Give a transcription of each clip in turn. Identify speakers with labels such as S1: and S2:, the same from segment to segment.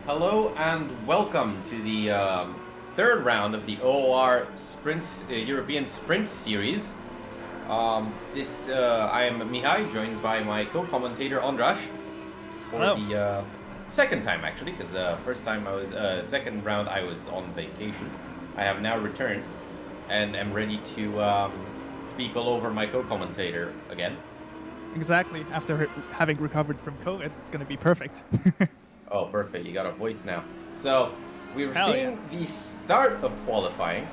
S1: Hello and welcome to the third round of the OOR European Sprint Series. I am Mihai, joined by my co-commentator Andras for the second time, actually, because first time second round I was on vacation. I have now returned and am ready to speak all over my co-commentator again.
S2: Exactly. After having recovered from COVID, it's going to be perfect.
S1: Oh, perfect. You got a voice now. So, we're seeing the start of qualifying.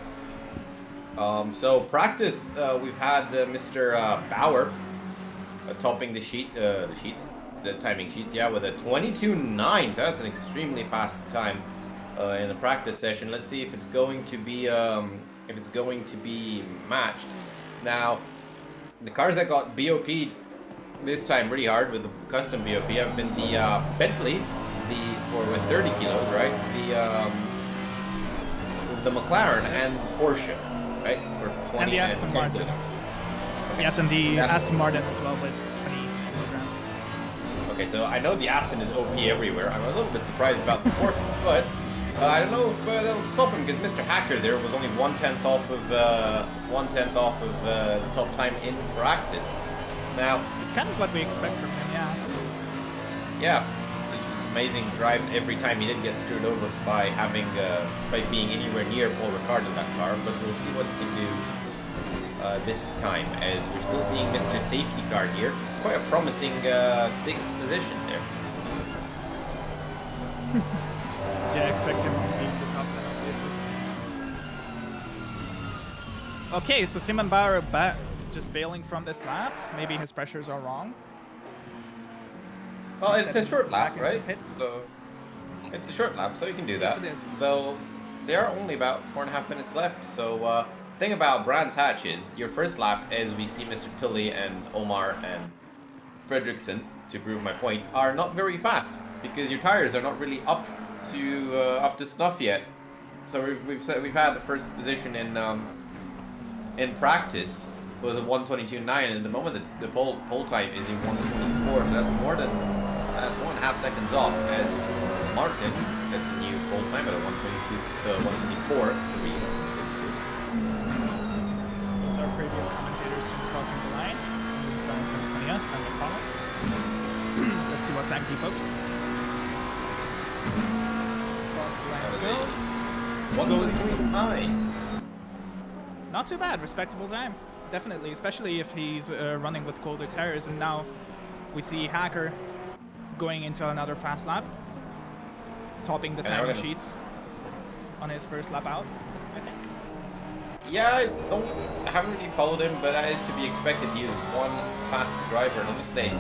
S1: So, practice, we've had Mr. Bauer topping the timing sheets, yeah, with a 22.9. So, that's an extremely fast time in the practice session. Let's see if it's going to be matched. Now, the cars that got BOP'd this time really hard with the custom BOP have been the Bentley, with 30 kilos, right? The McLaren and Porsche, right? For 20
S2: and the Aston Martin. Okay. Yes, and the Aston Martin as well with 20 kilograms.
S1: Okay, so I know the Aston is OP everywhere. I'm a little bit surprised about the Porsche, but I don't know if that'll stop him because Mr. Hacker there was only 1/10 off of the top time in practice. Now
S2: it's kind of what we expect from him, yeah.
S1: Yeah. Amazing drives every time. He didn't get screwed over by being anywhere near Paul Ricard in that car, but we'll see what he can do this time, as we're still seeing Mr. Safety Car here. Quite a promising 6th position there.
S2: Yeah, I expect him to be in the top 10, obviously. Okay, so Simon Bauer just bailing from this lap. Maybe his pressures are wrong.
S1: Well, it's a short lap, right? So it's a short lap, so you can do that.
S2: Yes, it is.
S1: Though there are only about 4.5 minutes left. So the thing about Brands Hatch is your first lap, as we see Mr. Tully and Omar and Fredrickson, to prove my point, are not very fast because your tires are not really up to snuff yet. So we've had the first position in practice was a 1:22.9, and the moment the pole time is in 1:24, so that's 1.5 seconds off. As Martin gets a new pole time at a 1:24.3.
S2: So our previous commentators crossing the line. Between us and Mcconnell. Let's see what Sankey posts. Cross the line goes.
S1: 1:23.9.
S2: Not too bad, respectable time. Definitely, especially if he's running with colder tires. And now we see Hacker going into another fast lap, topping the timing sheets on his first lap out, I think.
S1: Yeah, I haven't really followed him, but that is to be expected. He is one fast driver, and honestly,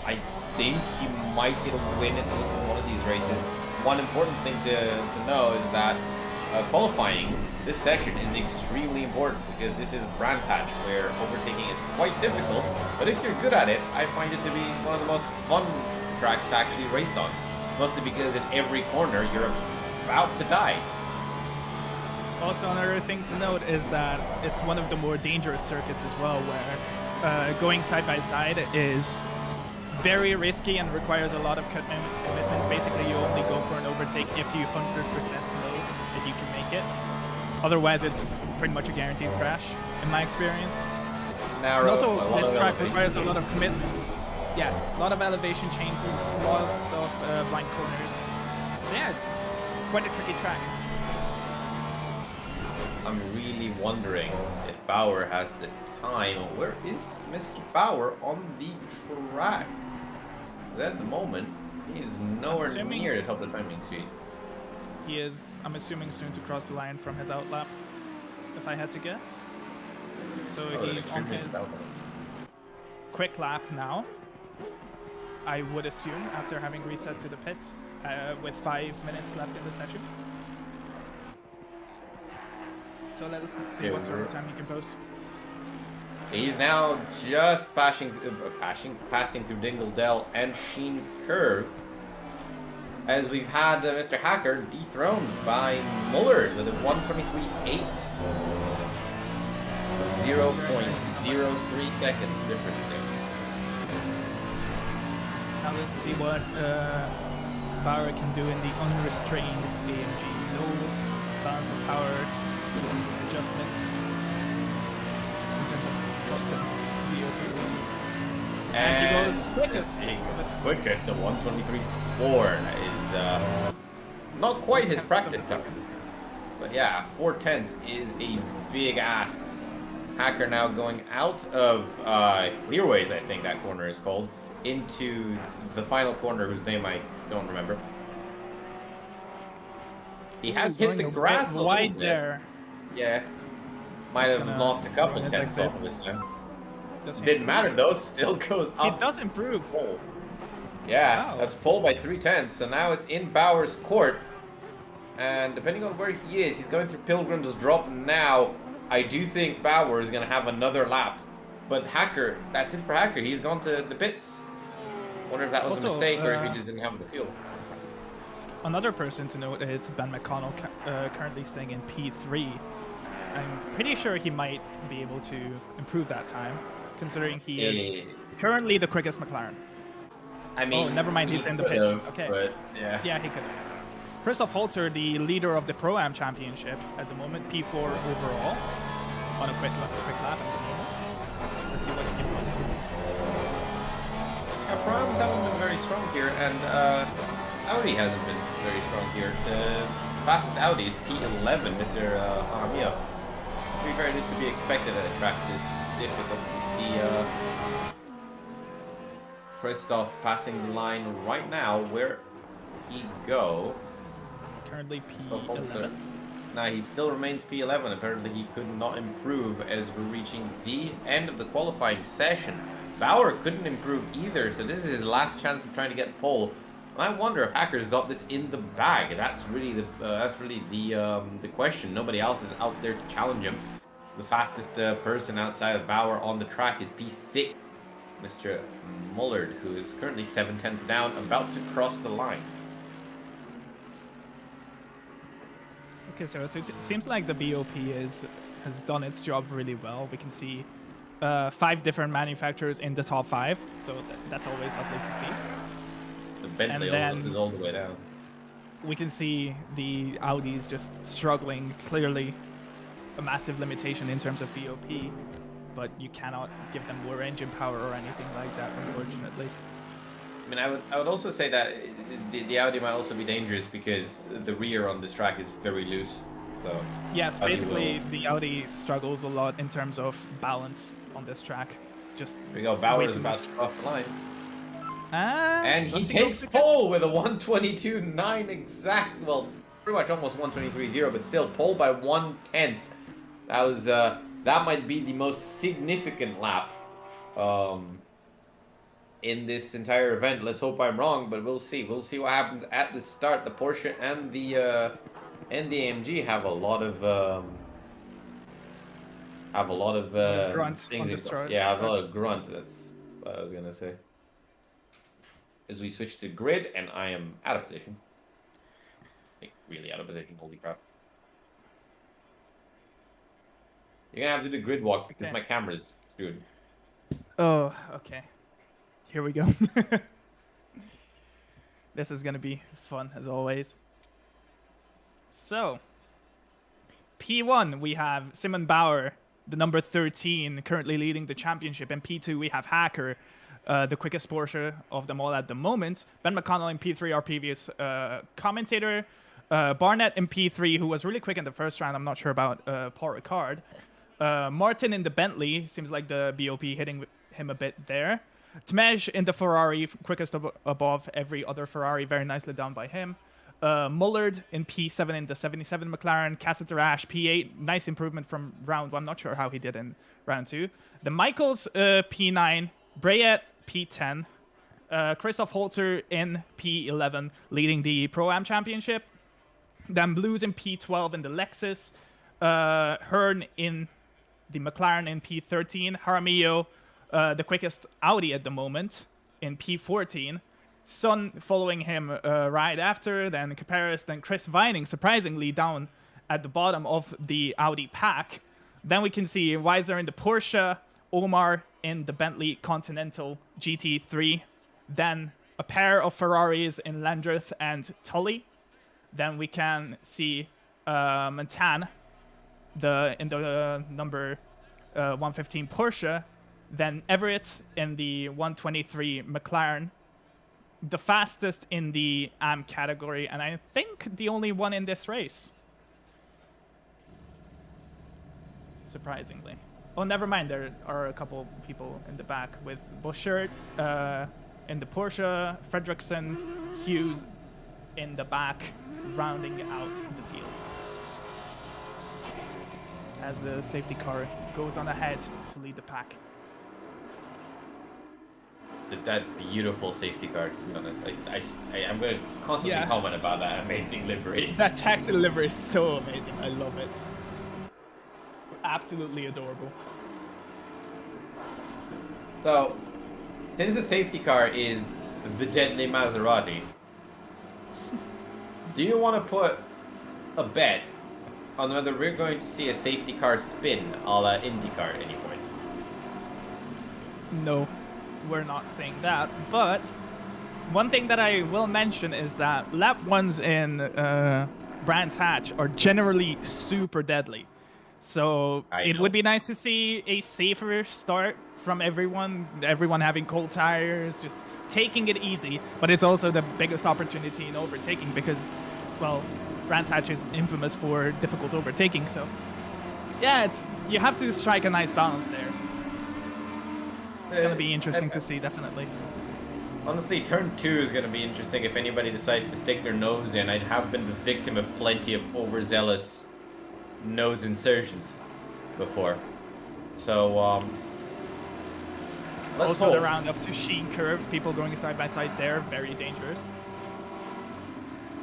S1: I think he might get a win at least in one of these races. One important thing to know is that qualifying this session is extremely important because this is Brands Hatch, where overtaking is quite difficult, but if you're good at it, I find it to be one of the most fun tracks to actually race on, mostly because in every corner you're about to die.
S2: Also, another thing to note is that it's one of the more dangerous circuits as well, where going side by side is very risky and requires a lot of commitment. Basically, you only go for an overtake if you 100% know that you can make it. Otherwise, it's pretty much a guaranteed crash, in my experience.
S1: Narrow,
S2: and also, this track requires a lot of commitment. Yeah, a lot of elevation changes, lots of blind corners. So yeah, it's quite a tricky track.
S1: I'm really wondering if Bauer has the time. Where is Mr. Bauer on the track? At the moment, he is nowhere near the top of the timing sheet.
S2: He is, I'm assuming, soon to cross the line from his out lap, if I had to guess. So he's on his quick lap now, I would assume, after having reset to the pits, with 5 minutes left in the session. So let's see what sort of time he can post.
S1: He's now just passing through Dingle Dell and Sheen Curve, as we've had Mr. Hacker dethroned by Muller with a 1:23.8. 0.03 seconds difference there.
S2: Now let's see what Bauer can do in the unrestrained AMG. No balance of power adjustments in terms of custom VOP. And he goes quickest.
S1: He goes quickest, the 1:23.4. That is not quite his practice time. But yeah, 4/10 is a big ass. Hacker now going out of clearways, I think that corner is called, into the final corner, whose name I don't remember. He has hit the grass a
S2: wide
S1: little bit.
S2: there.
S1: Yeah, might have knocked a couple tenths off this time. Didn't matter though, still goes up.
S2: It does improve.
S1: Pole. Yeah, wow. That's pole by 3/10. So now it's in Bauer's court. And depending on where he is, he's going through Pilgrim's Drop now. I do think Bauer is going to have another lap. But Hacker, that's it for Hacker. He's gone to the pits. Wonder if that was a mistake or if he just didn't have the field.
S2: Another person to note is Ben Mcconnell, currently staying in P3. I'm pretty sure he might be able to improve that time, considering he is currently the quickest McLaren.
S1: I mean,
S2: oh, never mind, he's in the pits. Okay.
S1: But, yeah.
S2: Yeah, he could have. Christoph Holzer, the leader of the Pro-Am Championship at the moment, P4 overall, on a quick lap at the moment. Let's see what he can post.
S1: Yeah, Pro-Ams haven't been very strong here, and Audi hasn't been very strong here. The fastest Audi is P11, Mr. Jaramillo. To be fair, it is to be expected at a track this difficult. We see Christoph passing the line right now. Where he go?
S2: Currently P11.
S1: Nah, he still remains P11. Apparently he could not improve as we're reaching the end of the qualifying session. Bauer couldn't improve either, so this is his last chance of trying to get pole. And I wonder if Hacker's got this in the bag. That's really the question. Nobody else is out there to challenge him. The fastest person outside of Bauer on the track is P6, Mr. Muller, who is currently 7/10 down, about to cross the line.
S2: Okay, so it seems like the BOP has done its job really well. We can see 5 different manufacturers in the top 5, so that's always lovely to see.
S1: The Bentley is all the way down.
S2: We can see the Audis just struggling, clearly a massive limitation in terms of BOP, but you cannot give them more engine power or anything like that, unfortunately.
S1: I mean, I would also say that the Audi might also be dangerous because the rear on this track is very loose. So
S2: yes, basically the Audi struggles a lot in terms of balance on this track. Just
S1: there we go. Bauer is about to cross the line, and he takes pole with a 1:22.9 exact. Well, pretty much almost 1:23.0, but still pole by 1/10. That was that might be the most significant lap in this entire event. Let's hope I'm wrong, but we'll see. We'll see what happens at the start. The Porsche and the AMG have a lot of
S2: grunts
S1: things.
S2: On the start.
S1: Yeah, have a lot of grunt. That's what I was gonna say. As we switch to grid, and I am out of position. Like, really out of position. Holy crap! You're gonna have to do grid walk because my camera's screwed.
S2: Oh, okay. Here we go. This is going to be fun, as always. So, P1, we have Simon Bauer, the number 13, currently leading the championship. And P2, we have Hacker, the quickest Porsche of them all at the moment. Ben Mcconnell in P3, our previous commentator. Barnett in P3, who was really quick in the first round. I'm not sure about Paul Ricard. Martin in the Bentley. Seems like the BOP hitting him a bit there. Tmej in the Ferrari, quickest above every other Ferrari, very nicely done by him. Muller in P7 in the 77 McLaren. Cassiter-Ash P8, nice improvement from round 1. Not sure how he did in round 2. The Michaels P9, Brayet P10. Christoph Holzer in P11, leading the Pro-Am Championship. Then Blues in P12 in the Lexus. Hearn in the McLaren in P13. Jaramillo, the quickest Audi at the moment, in P14. Sun following him right after, then Caparis, then Chris Vining, surprisingly down at the bottom of the Audi pack. Then we can see Weiser in the Porsche, Omar in the Bentley Continental GT3, then a pair of Ferraris in Landreth and Tully. Then we can see Montan in the number 115 Porsche. Then Everett in the 123 McLaren. The fastest in the AM category, and I think the only one in this race. Surprisingly. Oh, never mind. There are a couple people in the back with Bouchard in the Porsche, Fredrickson, Hughes in the back, rounding out the field. As the safety car goes on ahead to lead the pack.
S1: That beautiful safety car, to be honest. I'm going to constantly comment about that amazing livery.
S2: That taxi livery is so amazing. I love it. Absolutely adorable.
S1: So, since the safety car is the deadly Maserati, do you want to put a bet on whether we're going to see a safety car spin a la IndyCar at any point?
S2: No, we're not saying that. But one thing that I will mention is that lap ones in Brands Hatch are generally super deadly. So it would be nice to see a safer start from everyone having cold tires, just taking it easy. But it's also the biggest opportunity in overtaking because, well, Brands Hatch is infamous for difficult overtaking. So yeah, you have to strike a nice balance there. It's going to be interesting to see, definitely.
S1: Honestly, turn 2 is going to be interesting if anybody decides to stick their nose in. I have been the victim of plenty of overzealous nose insertions before. So, let's
S2: also
S1: hope.
S2: The round up to Sheen curve, people going side by side there, very dangerous.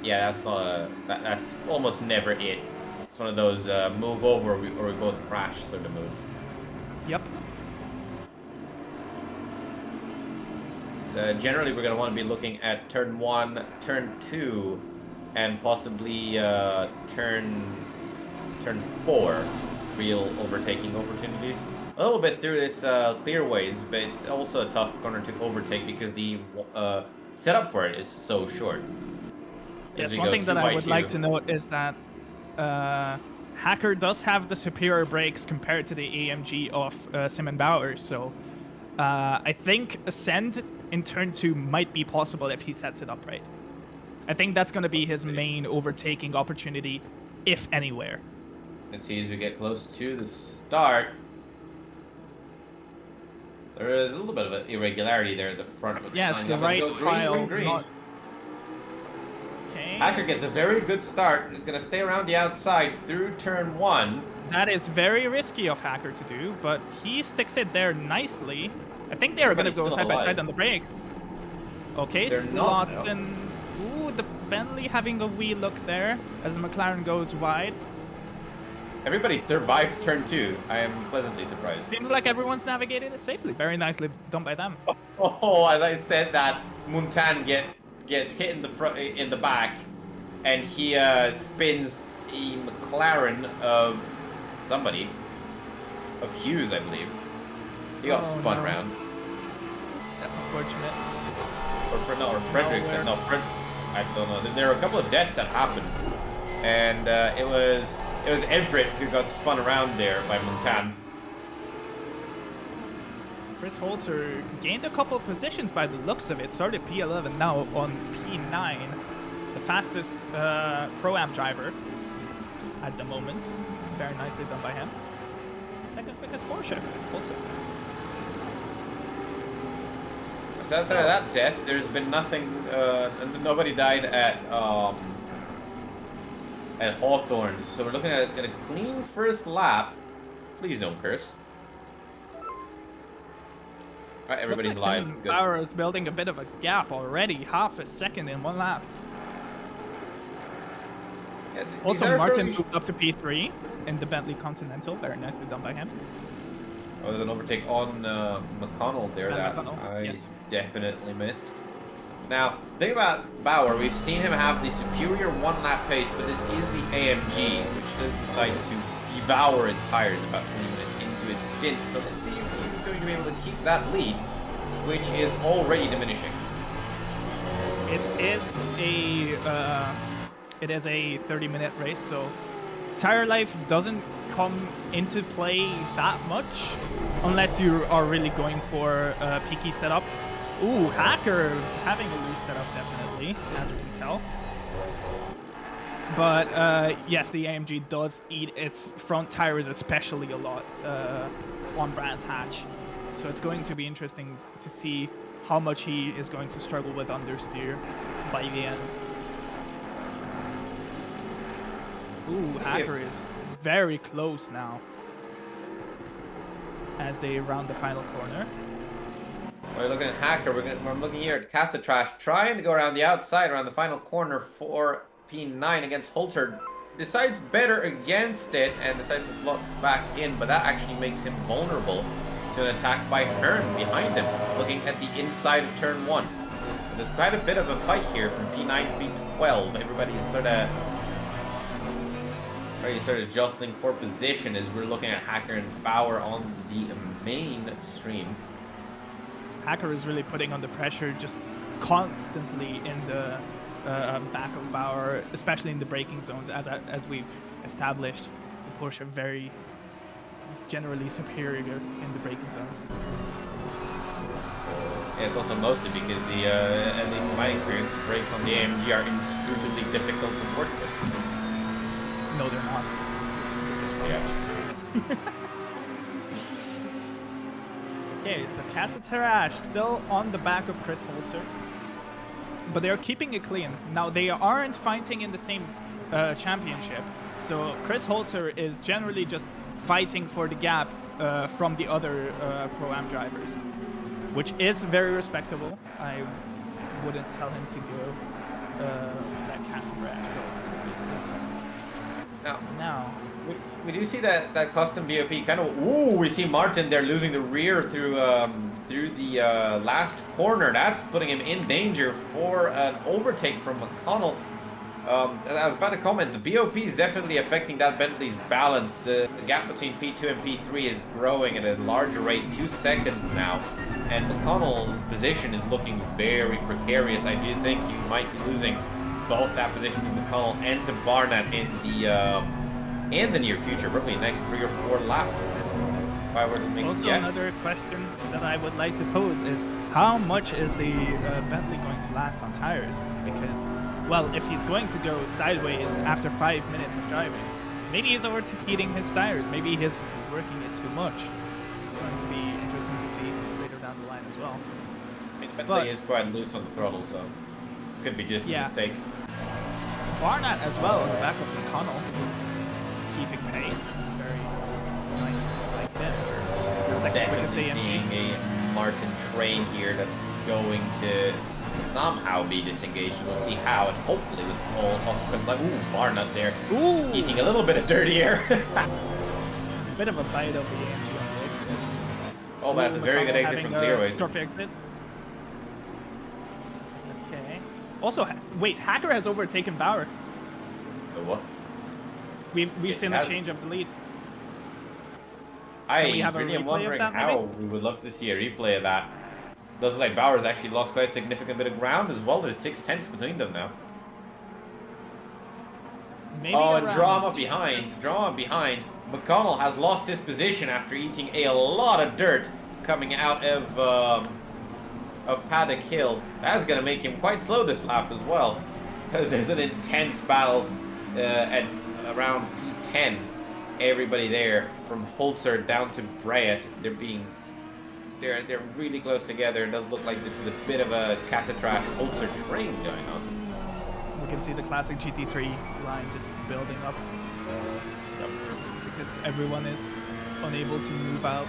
S1: Yeah, that's not that's almost never it. It's one of those move over or we both crash sort of moves.
S2: Yep.
S1: Generally, we're going to want to be looking at turn 1, turn 2, and possibly turn 4, real overtaking opportunities. A little bit through this clearways, but it's also a tough corner to overtake because the setup for it is so short.
S2: Yes, one thing that I would like to note is that Hacker does have the superior brakes compared to the AMG of Simon Bauer, so I think Ascend in turn 2 might be possible if he sets it up right. I think that's going to be his main overtaking opportunity, if anywhere.
S1: Let's see as we get close to the start. There is a little bit of an irregularity there at the front.
S2: Yes, the right file.
S1: Green. Okay. Hacker gets a very good start. He's going to stay around the outside through turn 1.
S2: That is very risky of Hacker to do, but he sticks it there nicely. I think they're going to go side by side on the brakes. Okay, Slotson. Ooh, the Bentley having a wee look there as the McLaren goes wide.
S1: Everybody survived turn 2. I am pleasantly surprised.
S2: Seems like everyone's navigated it safely. Very nicely done by them.
S1: Oh, as I said that, Montan gets hit in the front, in the back, and he spins a McLaren of somebody, of Hughes, I believe. He got spun around.
S2: That's unfortunate.
S1: Or Fredrickson. No, I don't know. There were a couple of deaths that happened, and it was Everett who got spun around there by Montan.
S2: Chris Holzer gained a couple of positions by the looks of it. Started P11, now on P9. The fastest Pro-Am driver at the moment. Very nicely done by him. Second quickest Porsche also.
S1: So after that death, there's been nothing, nobody died at Hawthorne. So we're looking at a clean first lap. Please don't curse. All right, everybody's alive.
S2: Bauer is building a bit of a gap already. Half a second in one lap.
S1: Yeah,
S2: also, Martin moved up to P3 in the Bentley Continental. Very nicely done by him.
S1: Oh, there's an overtake on Mcconnell there that I definitely missed. Now, think about Bauer. We've seen him have the superior one-lap pace, but this is the AMG, which does decide to devour its tires about 20 minutes into its stint. So let's see if he's going to be able to keep that lead, which is already diminishing.
S2: It is a 30-minute race, so tire life doesn't come into play that much unless you are really going for a peaky setup. Ooh, Hacker having a loose setup definitely, as we can tell. But yes, the AMG does eat its front tires especially a lot on Brands Hatch. So it's going to be interesting to see how much he is going to struggle with understeer by the end. Ooh, Hacker is very close now as they round the final corner.
S1: We're looking at Hacker. We're looking here at Casatrash trying to go around the outside around the final corner for P9 against Holter. Decides better against it and decides to slot back in, but that actually makes him vulnerable to an attack by Hearn behind him, looking at the inside of turn 1. There's quite a bit of a fight here from P9 to P12. Everybody's sort of jostling for position as we're looking at Hacker and Bauer on the main stream.
S2: Hacker is really putting on the pressure just constantly in the back of Bauer, especially in the braking zones, as we've established. The Porsche very generally superior in the braking zones.
S1: Yeah, it's also mostly because the, at least in my experience, the brakes on the AMG are inscrutably difficult to work with.
S2: No, they're not.
S1: Yeah.
S2: Okay, so Casatrash still on the back of Chris Holzer, but they are keeping it clean. Now, they aren't fighting in the same championship, so Chris Holzer is generally just fighting for the gap from the other Pro-Am drivers, which is very respectable. I wouldn't tell him to go let Casatrash go. Now.
S1: We do see that custom BOP kind of. Ooh, we see Martin there losing the rear through the last corner. That's putting him in danger for an overtake from Mcconnell. I was about to comment. The BOP is definitely affecting that Bentley's balance. The gap between P2 and P3 is growing at a larger rate, 2 seconds now, and McConnell's position is looking very precarious. I do think you might be losing both that position to McConnell and to Barnett in the near future, probably next 3 or 4 laps. If I were to make
S2: also,
S1: yes.
S2: Another question that I would like to pose is how much is the Bentley going to last on tires? Because, well, if he's going to go sideways after 5 minutes of driving, maybe he's overheating his tires. Maybe he's working it too much. It's going to be interesting to see later down the line as well.
S1: I mean, Bentley is quite loose on the throttle, so could be just a mistake.
S2: Barnett as well on the back of McConnell, keeping pace. Very nice like that.
S1: Definitely seeing a Martin train here that's going to somehow be disengaged. We'll see how, and hopefully with all occupants like, ooh, Barnett there, eating a little bit of dirty air.
S2: Bit of a bite of the AMG on the exit.
S1: Oh, that's a very good exit from Clearways.
S2: Storp exit. Okay. Also, wait, Hacker has overtaken Bauer.
S1: The what?
S2: We've seen the change of the lead.
S1: I really am wondering how. We would love to see a replay of that. Does look like Bauer's actually lost quite a significant bit of ground as well. There's 6/10 between them now.
S2: Maybe
S1: and drama behind. McConnell has lost his position after eating a lot of dirt coming out of Paddock Hill. That's going to make him quite slow this lap as well, because there's an intense battle at around P10. Everybody there, from Holzer down to Bryant, they're really close together. It does look like this is a bit of a Casatrash Holzer train going on.
S2: We can see the classic GT3 line just building up. Because everyone is unable to move out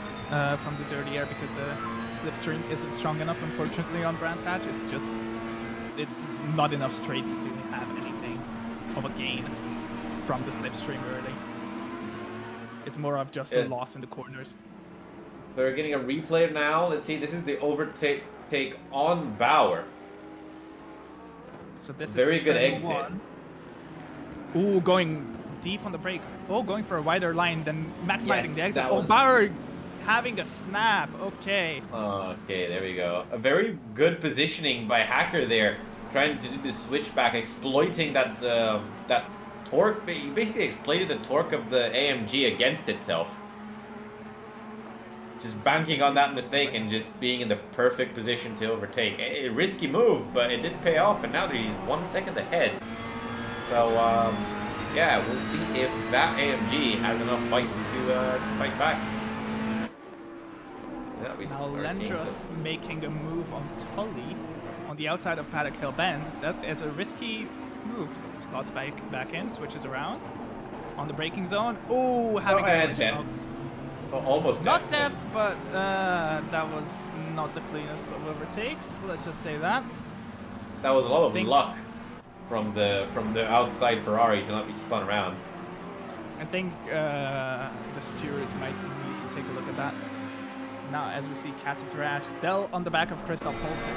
S2: from the dirty air because the slipstream isn't strong enough, unfortunately, on Brands Hatch. It's not enough straights to have anything of a gain from the slipstream early. It's more of just a loss in the corners.
S1: They're getting a replay now. Let's see. This is the overtake on Bauer.
S2: So this
S1: very
S2: is
S1: good exit.
S2: Ooh, going deep on the brakes. Oh, going for a wider line than maximizing the exit.
S1: Was...
S2: Bauer having a snap. Okay.
S1: Okay, there we go. A very good positioning by Hacker there. trying to do the switchback, exploiting that that torque. He basically exploited the torque of the AMG against itself. Just banking on that mistake and just being in the perfect position to overtake. A risky move, but it did pay off, and now that he's 1 second ahead. So, yeah, we'll see if that AMG has enough fight to fight back. Yeah,
S2: now Lendroth making a move on Tully on the outside of Paddock Hill Bend. That is a risky move. Slots back in, switches around. On the braking zone. Oh, having a
S1: almost
S2: not death, but that was not the cleanest of overtakes. Let's just say that.
S1: That was a lot of luck from the outside Ferrari to not be spun around.
S2: I think the stewards might need to take a look at that. Now, as we see Cassie Tarash still on the back of Christoph Holter.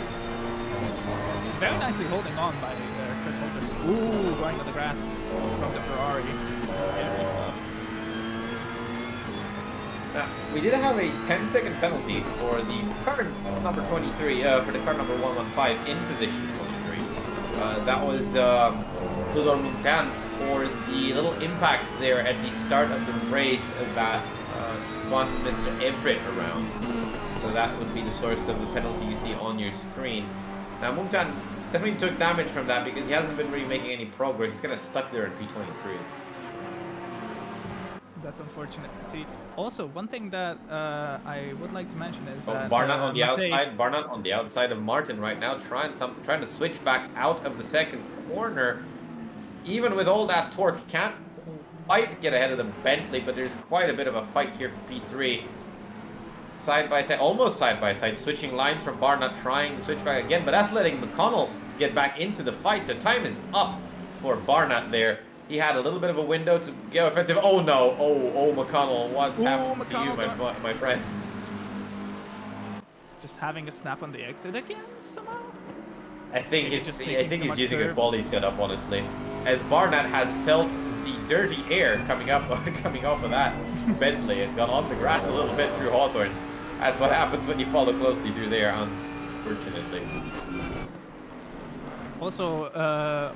S2: Very nicely holding on by Chris Holter. Ooh, going on the grass from the Ferrari. Scary stuff.
S1: Now, we did have a 10-second penalty for the car number 23, for the car number 115 in position 23. That was Tudor Montan for the little impact there at the start of the race that spun Mr. Everett around. So that would be the source of the penalty you see on your screen. Now, Montan definitely took damage from that because he hasn't been really making any progress. He's kind of stuck there in P23.
S2: That's unfortunate to see. Also, one thing that I would like to mention is that
S1: Barnett on the outside. Barnett on the outside of Martin right now, trying to switch back out of the second corner. Even with all that torque, can't quite get ahead of the Bentley, but there's quite a bit of a fight here for P3. Side by side, almost side by side, switching lines from Barnett, trying to switch back again, but that's letting Mcconnell get back into the fight. So time is up for Barnett there. He had a little bit of a window to go offensive. Oh no! Oh McConnell, what's happened to you, my friend?
S2: Just having a snap on the exit again somehow.
S1: I think he's using a quality setup, honestly, as Barnett has felt the dirty air coming off of that Bentley and got on the grass a little bit through Hawthorns. That's what happens when you follow closely through there, unfortunately.
S2: Also,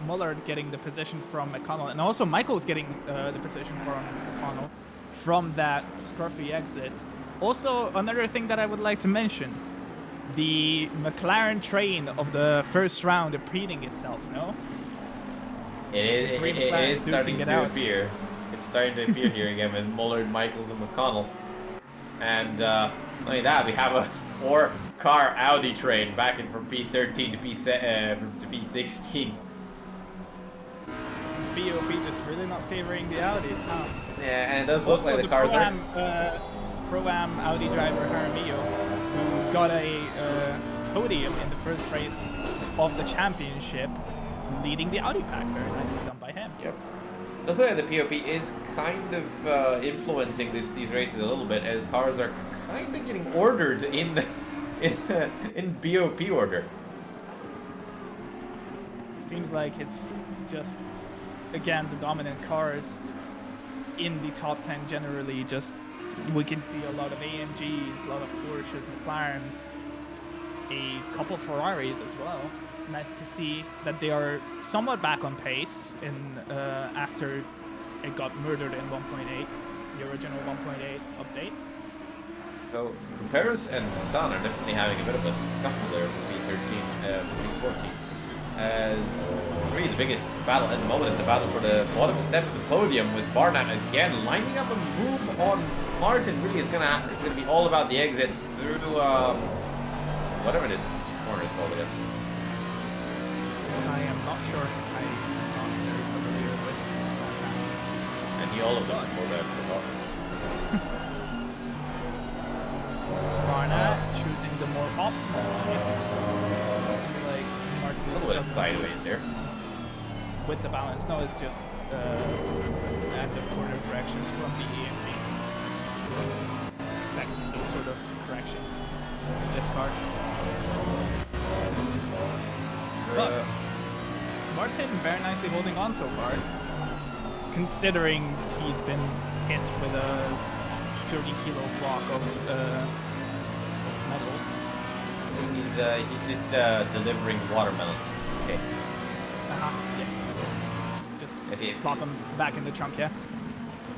S2: Muller getting the position from Mcconnell, and also Michael's getting the position from Mcconnell from that scruffy exit. Also, another thing that I would like to mention, the McLaren train of the first round repeating itself, no?
S1: It is starting to appear. It's starting to appear here again with Muller, Michaels, and McConnell. And not only that, we have a 4-car Audi train back in from P13 to P16.
S2: BOP just really not favoring the Audis, huh?
S1: Yeah, and it does look like the cars are...
S2: Pro-Am Audi driver Jaramillo, who got a podium in the first race of the championship, leading the Audi pack. Very nicely done by him.
S1: Yep. Also, the POP is kind of influencing these races a little bit, as cars are kind of getting ordered in BOP order.
S2: Seems like it's just, again, the dominant cars in the top 10 generally. Just, we can see a lot of AMGs, a lot of Porsches, McLarens, a couple Ferraris as well. Nice to see that they are somewhat back on pace in after it got murdered in 1.8, the original 1.8 update.
S1: So Comparis and Sun are definitely having a bit of a scuffle there for P14. As really the biggest battle at the moment is the battle for the bottom step of the podium, with Barnett again lining up a move on Martin. Really, it's gonna be all about the exit through whatever this corner is called again.
S2: I am not sure. I am not very familiar with that.
S1: And all of them before that.
S2: Barnett choosing the more optimal line. Like Martin
S1: a little bit of sideways there.
S2: With the balance. No, it's just end of corner corrections from the EMG. Expect those sort of corrections in this car. But Martin very nicely holding on so far, considering he's been hit with a 30-kilo block of metals.
S1: He's just delivering watermelon. okay.
S2: Yes. Just
S1: Okay.
S2: plop them back in the trunk, yeah.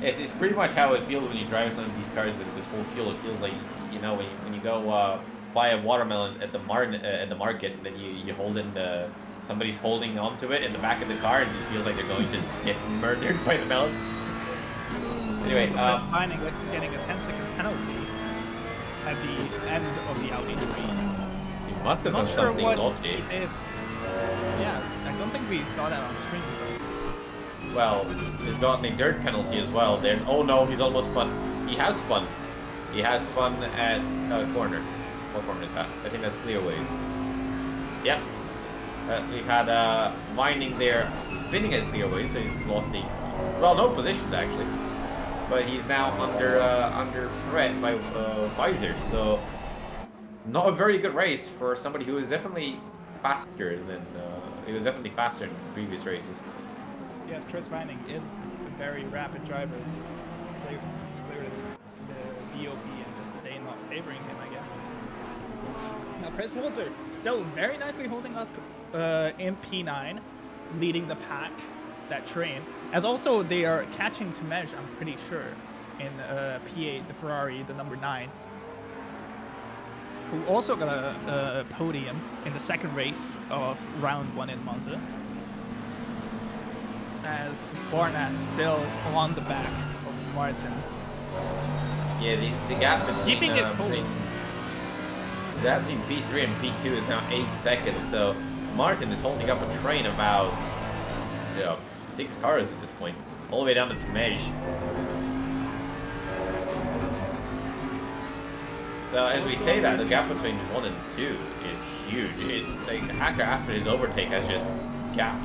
S1: It's pretty much how it feels when you drive some of these cars with full fuel. It feels like, you know, when you go buy a watermelon at the market, and then you hold in somebody's holding onto it in the back of the car, and it just feels like they're going to get murdered by the melon. Anyway,
S2: Chris finding getting a 10-second penalty at the end of the Audi 3.
S1: He must have done something naughty.
S2: Yeah, I don't think we saw that on screen.
S1: Well, he's gotten a dirt penalty as well. Then, oh no, he's almost spun. He has spun. He has spun at corner. What corner is that? I think that's clearways. Yep. We've had Winding there, spinning at clearways, so he's lost no positions actually. But he's now under threat by Visor. So not a very good race for somebody who is definitely faster than he was definitely faster in previous races.
S2: Yes, Chris Vining is a very rapid driver. It's clear the BOP and just the day not favoring him, I guess. Now Chris Holzer still very nicely holding up in P9, leading the pack, that train. As also they are catching Temej, I'm pretty sure, in P8, the Ferrari, the number 9. Who also got a podium in the second race of round 1 in Monza. As Barnett still on the back of Martin.
S1: Yeah, the gap between
S2: keeping it cool.
S1: The gap between P3 and P2 is now 8 seconds, so Martin is holding up a train about 6 cars at this point, all the way down to Temej. So as we say that, the gap between 1 and 2 is huge. Like Hacker after his overtake has just gapped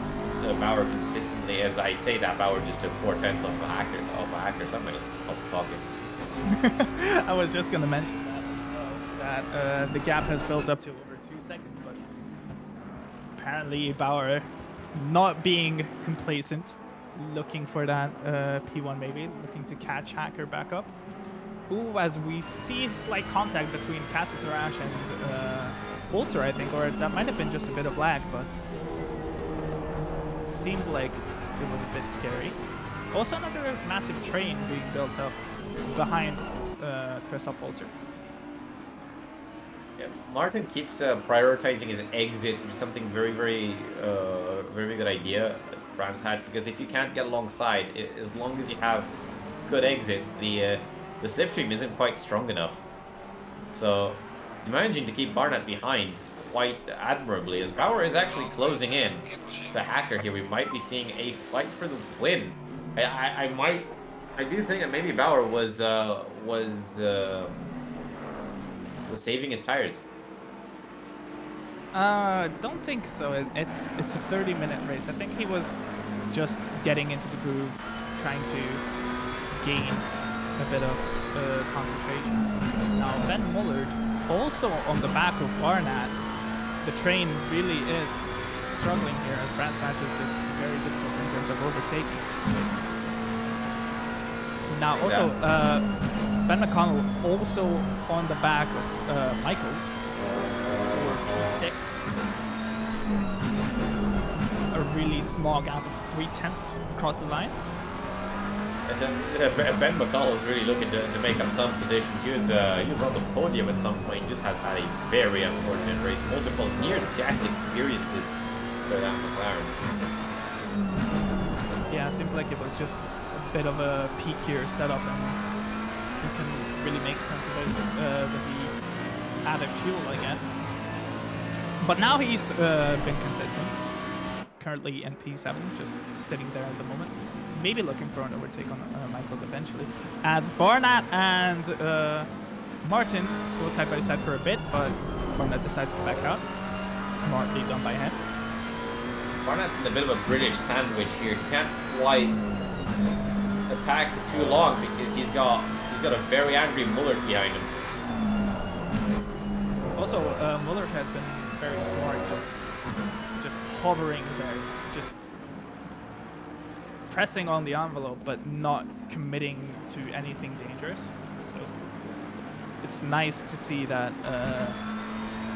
S1: Bauer consistently. As I say that, Bauer just took 4/10 off a Hacker. So I'm gonna stop talking.
S2: I was just gonna mention that as well. That the gap has built up to over 2 seconds, but apparently Bauer not being complacent, looking for that P1 maybe, looking to catch Hacker back up. Ooh, as we see slight contact between Kassitarash and Holzer, I think, or that might have been just a bit of lag, but seemed like it was a bit scary. Also another massive train being built up behind Christoph Holzer.
S1: Yeah, Martin keeps prioritizing his exits, which is something very good idea at Brands Hatch, because if you can't get alongside, as long as you have good exits, the slipstream isn't quite strong enough. So managing to keep Barnett behind quite admirably, as Bauer is actually closing in to Hacker here. We might be seeing a fight for the win. I do think that maybe Bauer was saving his tires.
S2: Don't think so. It's a 30-minute race. I think he was just getting into the groove, trying to gain a bit of concentration. Now Ben Muller also on the back of Barnett. The train really is struggling here, as Brands Hatch is just very difficult in terms of overtaking. Now also Ben Mcconnell also on the back of Michaels for P6. A really small gap of 3/10 across the line.
S1: Ben McConnell is really looking to make up some positions. He was on the podium at some point. Just has had a very unfortunate race. Multiple near-death experiences for that McLaren.
S2: Yeah, it seems like it was just a bit of a peak here setup, and you can really make sense of it with the added fuel, I guess. But now he's been consistent. Currently in P7, just sitting there at the moment. Maybe looking for an overtake on Michaels eventually. As Barnett and Martin go side by side for a bit, but Barnett decides to back out. Smartly done by him.
S1: Barnett's in a bit of a British sandwich here. He can't quite attack for too long because he's got a very angry Muller behind him.
S2: Also, Muller has been very smart, just hovering there, just pressing on the envelope, but not committing to anything dangerous. So it's nice to see that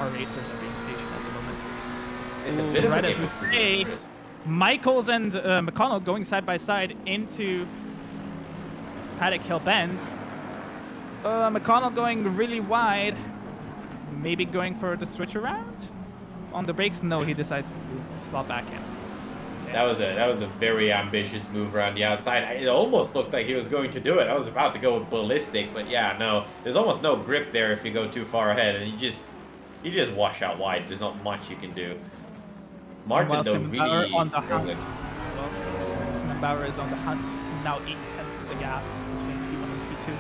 S2: our racers are being patient at the moment.
S1: It's a bit of
S2: right
S1: a
S2: as
S1: game
S2: we
S1: of
S2: say,
S1: interest.
S2: Michaels and McConnell going side by side into Paddock Hill Bend. McConnell going really wide. Maybe going for the switch around? On the brakes? No, he decides to slot back in. Okay.
S1: That was a very ambitious move around the outside. It almost looked like he was going to do it. I was about to go ballistic, but yeah, no. There's almost no grip there if you go too far ahead, and you just wash out wide. There's not much you can do. Martin though really struggling.
S2: Well, Simon Bauer is on the hunt. Now 8/10 the gap between P1 and P2.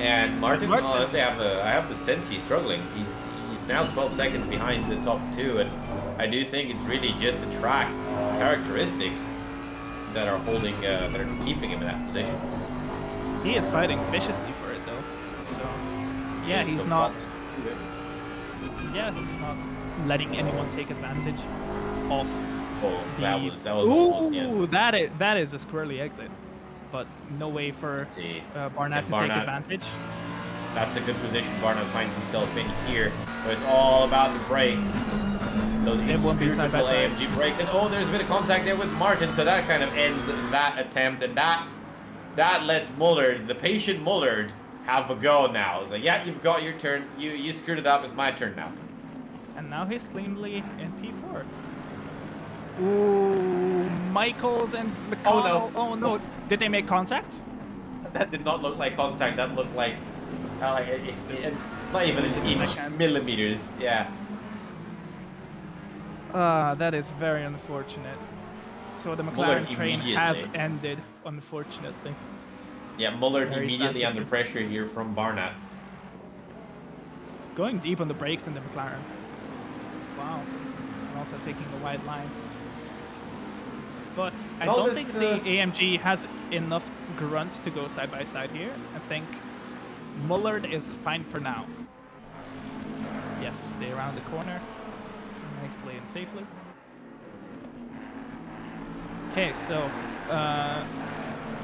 S1: And Martin, honestly, I have the sense he's struggling. He's now 12 seconds behind the top two, and I do think it's really just the track characteristics that are holding, that are keeping him in that position.
S2: He is fighting viciously for it though, so yeah, he's not. Yeah, not letting anyone take advantage of.
S1: Oh, that was almost, yeah.
S2: that is a squirrely exit, but no way for Barnett to take advantage.
S1: That's a good position Barnett finds himself in here, but it's all about the brakes. Those inscrutable AMG brakes, and oh, there's a bit of contact there with Martin, so that kind of ends that attempt, and that lets Muller, the patient Muller, have a go now. It's like, yeah, you've got your turn. You screwed it up. It's my turn now.
S2: And now he's cleanly in P4. Ooh, Michaels and McConnell. Oh no! Did they make contact?
S1: That did not look like contact. That looked like not even an inch, millimeters. Yeah.
S2: That is very unfortunate. So the McLaren train has ended, unfortunately.
S1: Yeah, Muller immediately under pressure here from Barnett.
S2: Going deep on the brakes in the McLaren. Wow. And also taking the wide line. But I don't think the AMG has enough grunt to go side by side here. I think Muller is fine for now. Yes, they round the corner nicely and safely. Okay, so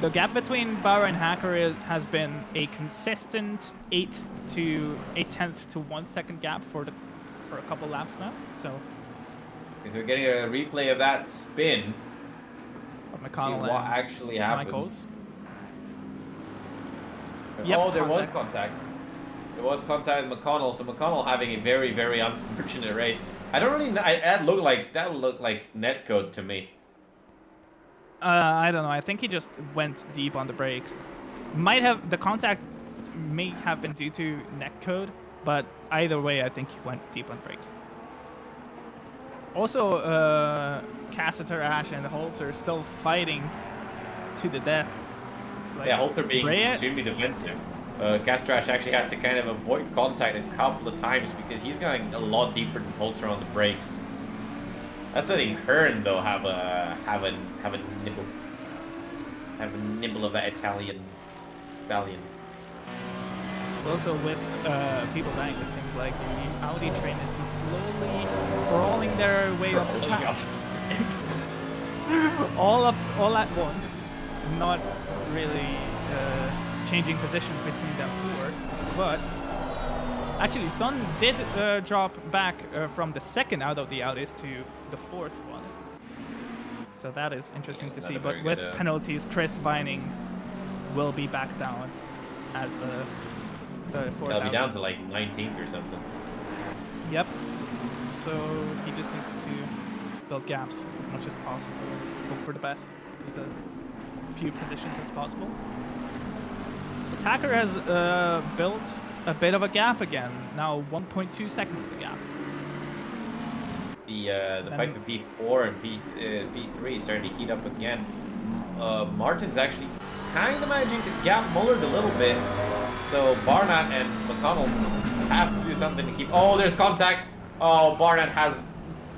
S2: the gap between Bauer and Hacker has been a consistent 8/10 to 1 second gap for a couple laps now. So
S1: if we're getting a replay of that spin,
S2: McConnell
S1: see what actually happened.
S2: Michaels.
S1: Yep, oh, there was contact. There was contact with McConnell, so McConnell having a very, very unfortunate race. I don't really know. That looked like netcode to me.
S2: I don't know. I think he just went deep on the brakes. The contact may have been due to netcode, but either way, I think he went deep on brakes. Also, Cassiter, Ash, and Holter still fighting to the death. Like,
S1: yeah, Holter being extremely defensive. Castrash actually had to kind of avoid contact a couple of times because he's going a lot deeper than Holter on the brakes. That's letting Hearn though have a nibble of that Italian stallion.
S2: Also with people dying, it seems like the Audi train is just slowly crawling their way up the path. all at once, not really changing positions between them four, but actually Sun did drop back from the second out of the Audis to the fourth one. So that is interesting to see, but with penalties, Chris Vining will be back down as the fourth.
S1: He'll be down to like 19th or something.
S2: Yep. So he just needs to build gaps as much as possible. Hope for the best. Use as few positions as possible. This Hacker has built a bit of a gap again. Now 1.2 seconds to gap.
S1: The fight for P4 and P3 starting to heat up again. Martin's actually kind of managing to gap Muller a little bit. So Barnett and McConnell have to do something to keep. Oh, there's contact. Oh, Barnett has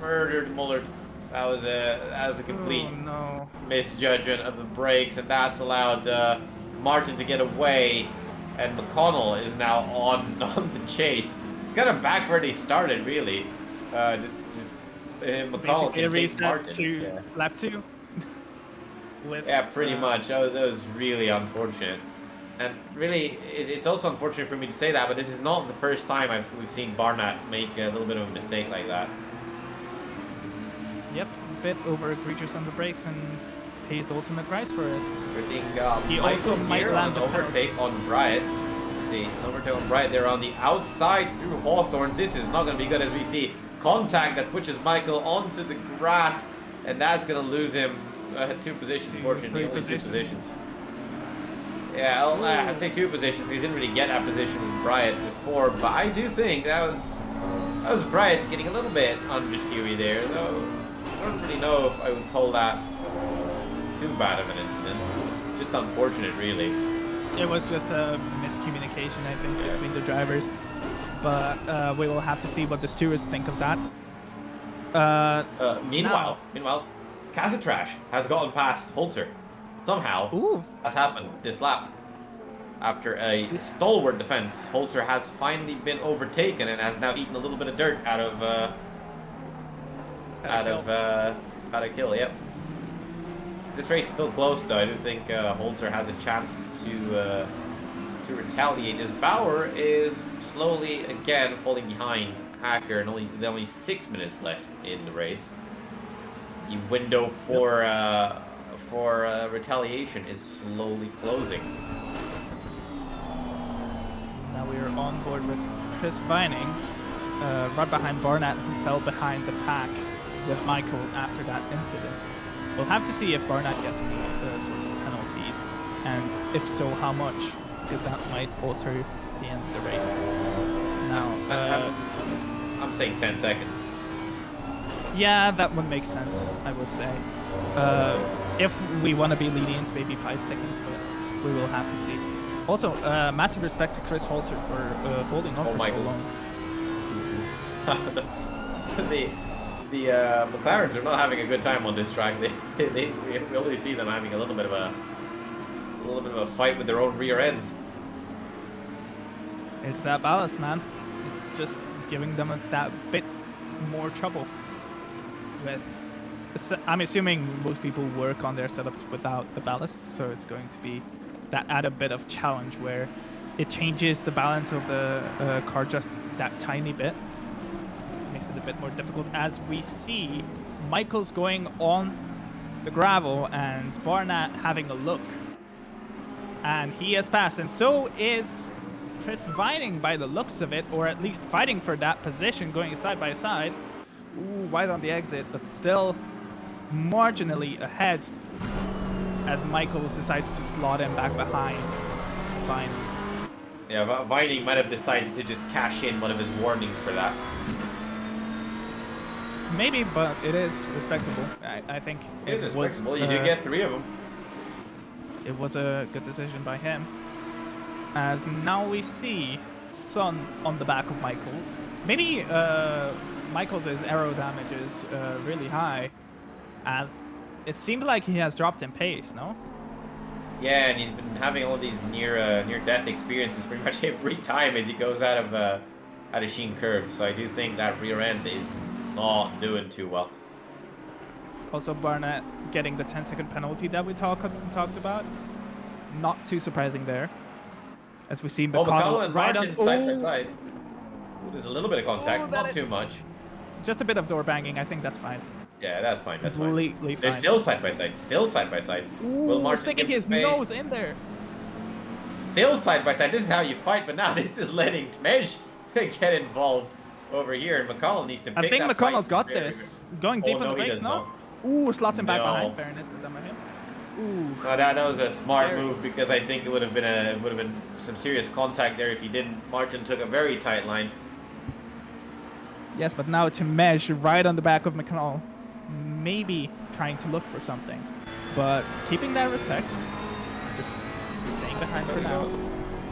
S1: murdered Muller. That was a complete misjudgment of the brakes, and that's allowed Martin to get away. And McConnell is now on the chase. It's kind of back where they started, really. McConnell can take Martin.
S2: To lap 2.
S1: Yeah, pretty much. That was really unfortunate. And really, it's also unfortunate for me to say that, but this is not the first time we've seen Barnett make a little bit of a mistake like that.
S2: Yep, a bit over egregious on the brakes and pays the ultimate price for it.
S1: I think
S2: He also might land
S1: an
S2: the penalty.
S1: overtake on Bryant. Let's see, an overtake on Bryant. They're on the outside through Hawthorns. This is not going to be good as we see contact that pushes Michael onto the grass, and that's going to lose him 2 positions, fortunately, only 2 positions. Yeah, I'd say 2 positions, because he didn't really get that position with Bryant before, but I do think that was Bryant getting a little bit understeery there, though I don't really know if I would call that too bad of an incident. Just unfortunate, really.
S2: It was just a miscommunication, I think, between the drivers. But we will have to see what the stewards think of that.
S1: Meanwhile, Casatrash has gotten past Holzer. Somehow, has happened this lap. After a stalwart defense, Holzer has finally been overtaken and has now eaten a little bit of dirt out of kill. Yep. This race is still close, though. I do think Holzer has a chance to retaliate, as Bauer is slowly again falling behind Hacker, and only 6 minutes left in the race. The window for retaliation is slowly closing.
S2: Now we are on board with Chris Vining, right behind Barnett, who fell behind the pack with Michaels after that incident. We'll have to see if Barnett gets any sorts of penalties, and if so, how much, because that might alter the end of the race. Now,
S1: I'm saying 10 seconds.
S2: Yeah, that would make sense, I would say. If we want to be lenient, maybe 5 seconds, but we will have to see. Also, massive respect to Chris Holzer for holding on for so long.
S1: The McLarens are not having a good time on this track. We only see them having a little bit of a fight with their own rear ends.
S2: It's that ballast, man. It's just giving them that bit more trouble. I'm assuming most people work on their setups without the ballast, so it's going to be that added bit of challenge where it changes the balance of the car just that tiny bit. Makes it a bit more difficult, as we see Michael's going on the gravel and Barnett having a look. And he has passed, and so is Chris Vining by the looks of it, or at least fighting for that position, going side by side. Ooh, wide on the exit, but still marginally ahead as Michaels decides to slot him back behind Vining.
S1: Yeah, Vining might have decided to just cash in one of his warnings for that.
S2: Maybe, but it is respectable. I think
S1: it is respectable. You do get 3 of them.
S2: It was a good decision by him. As now we see Sun on the back of Michaels. Maybe Michaels' aero damage is really high, as it seems like he has dropped in pace, no?
S1: Yeah, and he's been having all these near-death experiences pretty much every time as he goes out of Sheen curve. So I do think that rear end is not doing too well.
S2: Also, Barnett getting the 10-second penalty that we talked about. Not too surprising there, as we see
S1: Mcconnell and
S2: right
S1: Martin
S2: on
S1: side by side. Ooh, there's a little bit of contact, not too much.
S2: Just a bit of door banging. I think that's fine.
S1: Yeah, that's fine. That's
S2: completely
S1: fine. They're still side by side. Still side by side.
S2: Ooh,
S1: Will Martin
S2: sticking his nose in there.
S1: Still side by side. This is how you fight, but now this is letting Tmej get involved over here, and McConnell needs to pick
S2: I think
S1: that
S2: McConnell's
S1: fight
S2: got this. Going deep on the brakes, no? Ooh, slots him back behind. Fairness to them. Ooh.
S1: No, that was a smart move, because I think it would have been some serious contact there if he didn't. Martin took a very tight line.
S2: Yes, but now to mesh right on the back of McConnell, maybe trying to look for something, but keeping that respect, just staying behind for now.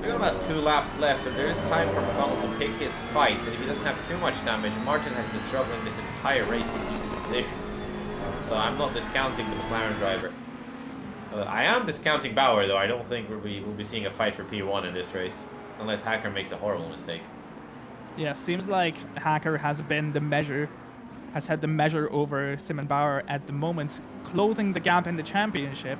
S1: We got about 2 laps left, and there is time for McConnell to pick his fights, and if he doesn't have too much damage, Martin has been struggling this entire race to keep his position. So I'm not discounting the McLaren driver. I am discounting Bauer, though. I don't think we'll be seeing a fight for P1 in this race, unless Hacker makes a horrible mistake.
S2: Yeah, seems like Hacker has had the measure over Simon Bauer at the moment, closing the gap in the championship.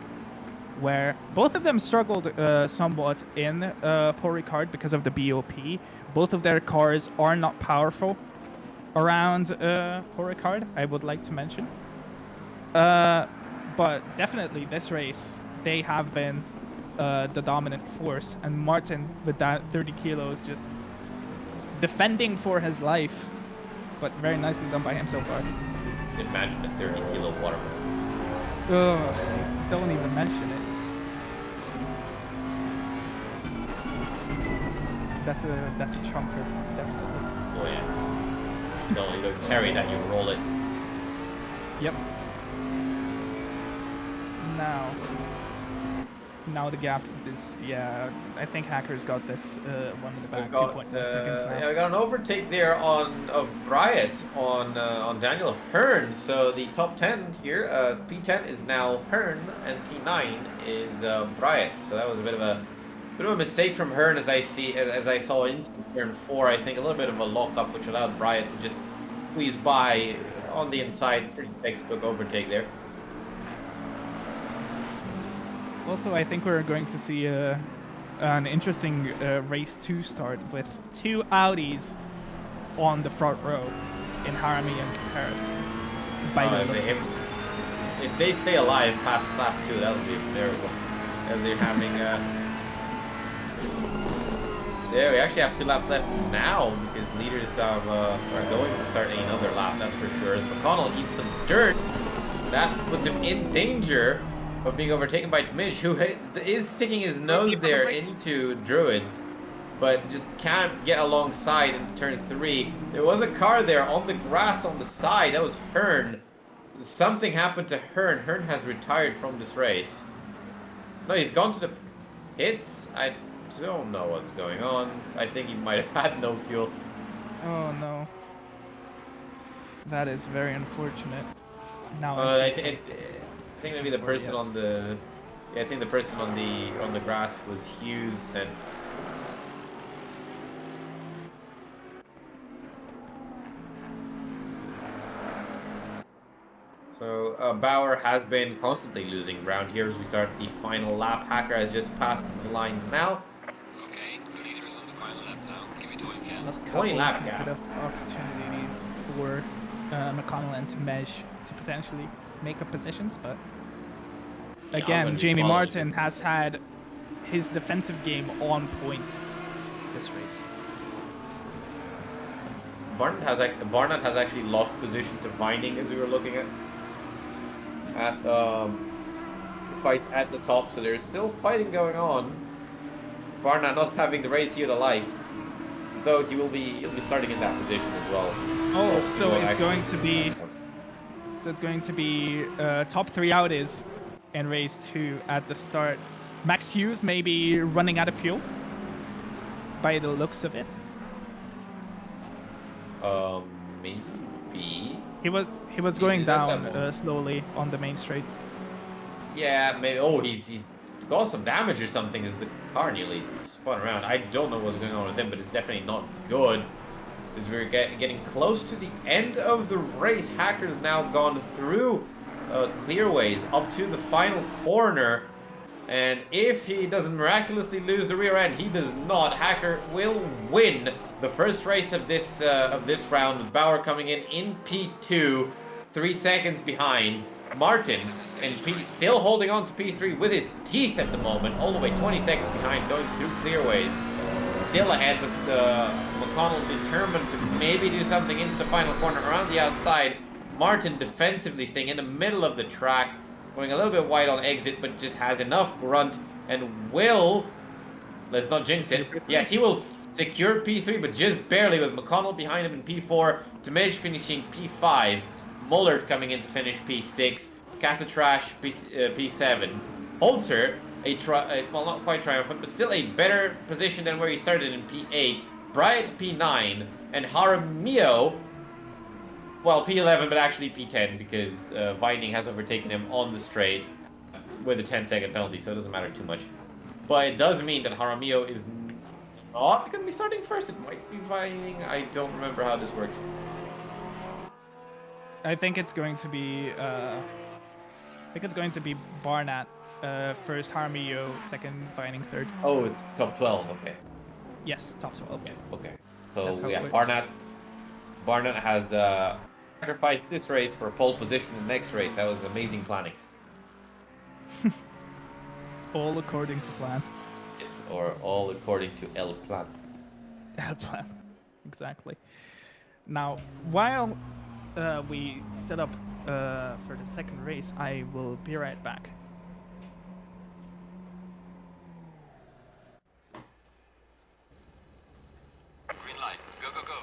S2: where both of them struggled somewhat in Paul Ricard because of the BOP. Both of their cars are not powerful around Paul Ricard, I would like to mention. But definitely this race, they have been the dominant force, and Martin with that 30 kilos just defending for his life, but very nicely done by him so far.
S1: Imagine a 30-kilo water balloon.
S2: Ugh, don't even mention it. That's a chunker, definitely.
S1: Oh yeah. You don't carry that, you roll it.
S2: Yep. Now the gap is, yeah, I think Hacker's got this one in the back, 2.9 seconds now.
S1: Yeah, we got an overtake there of Bryant on Daniel Hearn. So the top 10 here, P10 is now Hearn and P9 is Bryant. So that was a bit of a mistake from Hearn as I saw into turn 4. I think a little bit of a lockup which allowed Bryant to just squeeze by on the inside. Pretty textbook overtake there.
S2: Also, I think we're going to see an interesting race 2 start with 2 Audis on the front row in Harami in comparison.
S1: If they stay alive past lap 2, that would be terrible. As they're having yeah, we actually have 2 laps left now because leaders are going to start another lap, that's for sure. As Mcconnell eats some dirt, that puts him in danger of being overtaken by Tmij, who is sticking his nose there into Druids, but just can't get alongside into turn 3. There was a car there on the grass on the side. That was Hearn. Something happened to Hearn. Hearn has retired from this race. No, he's gone to the pits. I don't know what's going on. I think he might have had no fuel.
S2: Oh no. That is very unfortunate. Now
S1: I think maybe the person on the I think the person on the grass was Hughes then. So Bauer has been constantly losing ground here as we start the final lap. Hacker has just passed the line now.
S3: Okay, the leader is on the final lap now. Give it all you can.
S2: Last
S1: 20 lap
S2: couple
S1: gap.
S2: of opportunities for Mcconnell and Tmij to potentially make up positions, but again, Jamie Martin has had his defensive game on point this race.
S1: Barnett has actually lost position to Vining as we were looking at fights at the top, so there's still fighting going on. Barnett not having the race here to light, though he'll be starting in that position as well.
S2: Oh, so it's going to be top 3 Audis in race 2 at the start. Max Hughes may be running out of fuel by the looks of it.
S1: Maybe.
S2: He was going down slowly on the main straight.
S1: Yeah, maybe. Oh, he's got some damage or something as the car nearly spun around. I don't know what's going on with him, but it's definitely not good. As we're getting close to the end of the race, Hacker's now gone through clearways up to the final corner. And if he doesn't miraculously lose the rear end, he does not. Hacker will win the first race of this round, with Bauer coming in P2, 3 seconds behind. Martin and P still holding on to P3 with his teeth at the moment, all the way 20 seconds behind, going through clearways. Still ahead, but Mcconnell determined to maybe do something into the final corner around the outside. Martin defensively staying in the middle of the track, going a little bit wide on exit, but just has enough grunt and will, let's not jinx it, yes, he will secure P3, but just barely, with Mcconnell behind him in P4, Tmij finishing P5, Muller coming in to finish P6, Casatrash P7. Holzer, well, not quite triumphant, but still a better position than where he started in P8, Bryant P9, and Jaramillo, well, P11, but actually P10, because Vining has overtaken him on the straight with a 10-second penalty, so it doesn't matter too much. But it does mean that Jaramillo is not going to be starting first. It might be Vining. I don't remember how this works.
S2: I think it's going to be Barnett First Harmio, second Vining, third.
S1: Oh, it's top 12. Okay.
S2: Yes, top 12.
S1: Okay. Okay. So
S2: That's how it
S1: yeah,
S2: works.
S1: Barnett has sacrificed this race for pole position in the next race. That was amazing planning.
S2: All according to plan.
S1: Yes, or all according to El Plan.
S2: Plan. Exactly. Now, while we set up for the second race, I will be right back.
S3: Green light. Go, go, go.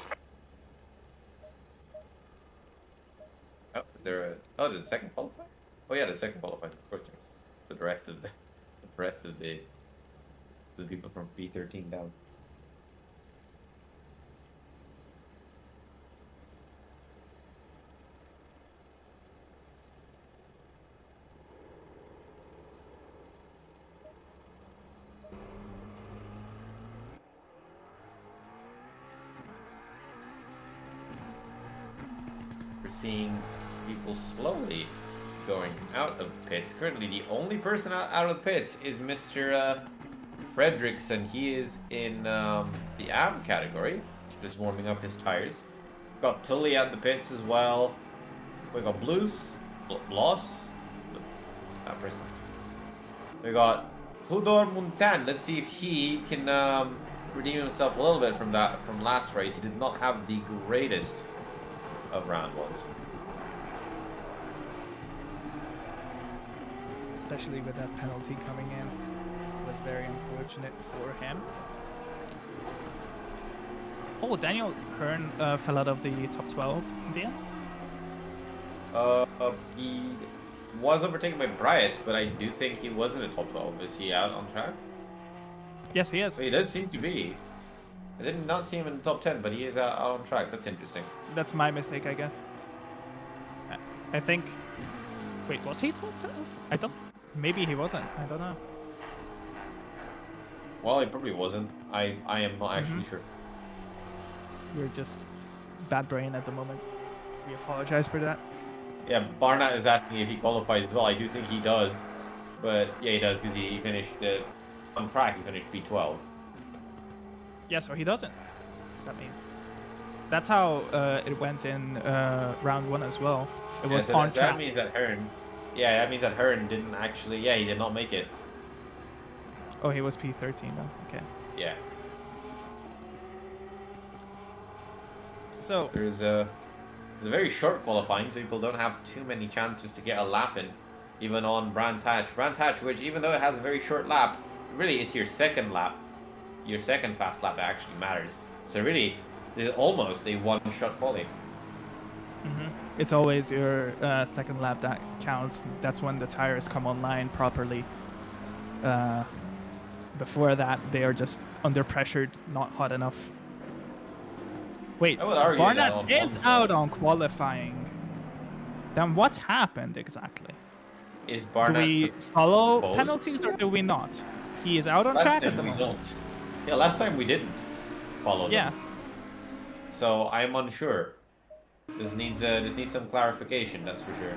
S1: Oh, there's a second qualifying? Oh yeah, the second qualifying. Of course there's. But the rest of the people from P13 down. We're seeing people slowly going out of the pits. Currently, the only person out of the pits is Mr. Fredrickson. He is in the AM category, just warming up his tires. We've got Tully at the pits as well. We've got Bloss, that person. We got Tudor Muntan. Let's see if he can redeem himself a little bit from last race. He did not have the greatest of round ones.
S2: Especially with that penalty coming in. It was very unfortunate for him. Oh, Daniel Hearn fell out of the top 12 in the end.
S1: He was overtaken by Bryant, but I do think he was in the top 12. Is he out on track?
S2: Yes, he is.
S1: He does seem to be. I did not see him in the top 10, but he is out on track. That's interesting.
S2: That's my mistake, I guess. I think... Wait, was he top 12? I don't... Maybe he wasn't. I don't know.
S1: Well, he probably wasn't. I am not actually sure.
S2: We're just bad brain at the moment. We apologize for that.
S1: Yeah, Barnett is asking if he qualified as well. I do think he does. But yeah, he does because he finished on track. He finished P12.
S2: Yeah, so he doesn't. That means. That's how it went in round 1 as well. It was on track.
S1: That means that Hearn. Yeah, that means that Hearn didn't actually. Yeah, he did not make it.
S2: Oh, he was P13 then. Okay.
S1: Yeah.
S2: So
S1: There's a very short qualifying, so people don't have too many chances to get a lap in, even on Brands Hatch. Brands Hatch, which even though it has a very short lap, really it's your second lap, your second fast lap that actually matters. So really, there's almost a one-shot quali.
S2: It's always your second lap that counts. That's when the tires come online properly. Before that, they are just under pressure, not hot enough. Wait,
S1: I would argue that
S2: Barnett
S1: on
S2: is
S1: one
S2: out
S1: side.
S2: on qualifying. Then what happened exactly?
S1: Is
S2: Do
S1: Barnett
S2: we follow
S1: supposed-
S2: penalties or do we not? He is out on
S1: Last
S2: track at
S1: time
S2: the
S1: we
S2: moment.
S1: don't. Yeah, last time we didn't follow
S2: Yeah.
S1: them. So I'm unsure. This needs some clarification, that's for sure.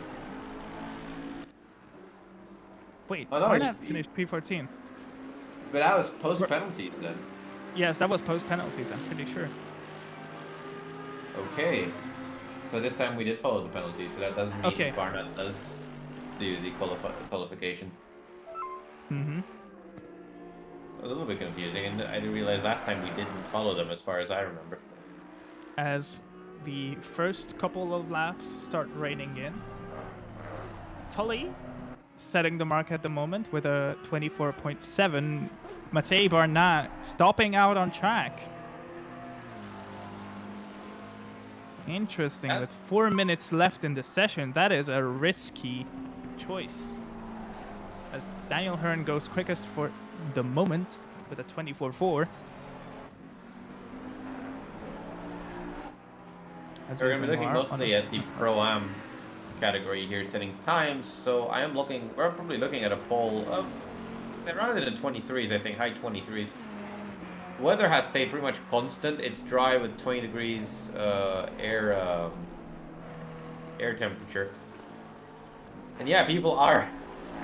S2: Wait,
S1: Oh, no,
S2: Barnett
S1: he-
S2: finished P14.
S1: But that was post penalties then.
S2: Yes, that was post penalties, I'm pretty sure.
S1: Okay. So this time we did follow the penalty, so that does mean
S2: Okay.
S1: Barnett does do the qualification.
S2: Mm-hmm.
S1: It was a little bit confusing, and I didn't realize last time we didn't follow them as far as I remember.
S2: As the first couple of laps start raining in, Tully setting the mark at the moment with a 24.7. Matej Barnett stopping out on track. Interesting. With 4 minutes left in the session, that is a risky choice. As Daniel Hearn goes quickest for the moment with a 24.4. As
S1: We're
S2: is
S1: going to be looking
S2: Omar
S1: mostly
S2: on
S1: at the Pro-Am category here, setting times. So we're probably looking at a poll of around in the 23s, I think, high 23s. Weather has stayed pretty much constant. It's dry with 20 degrees air temperature. And yeah, people are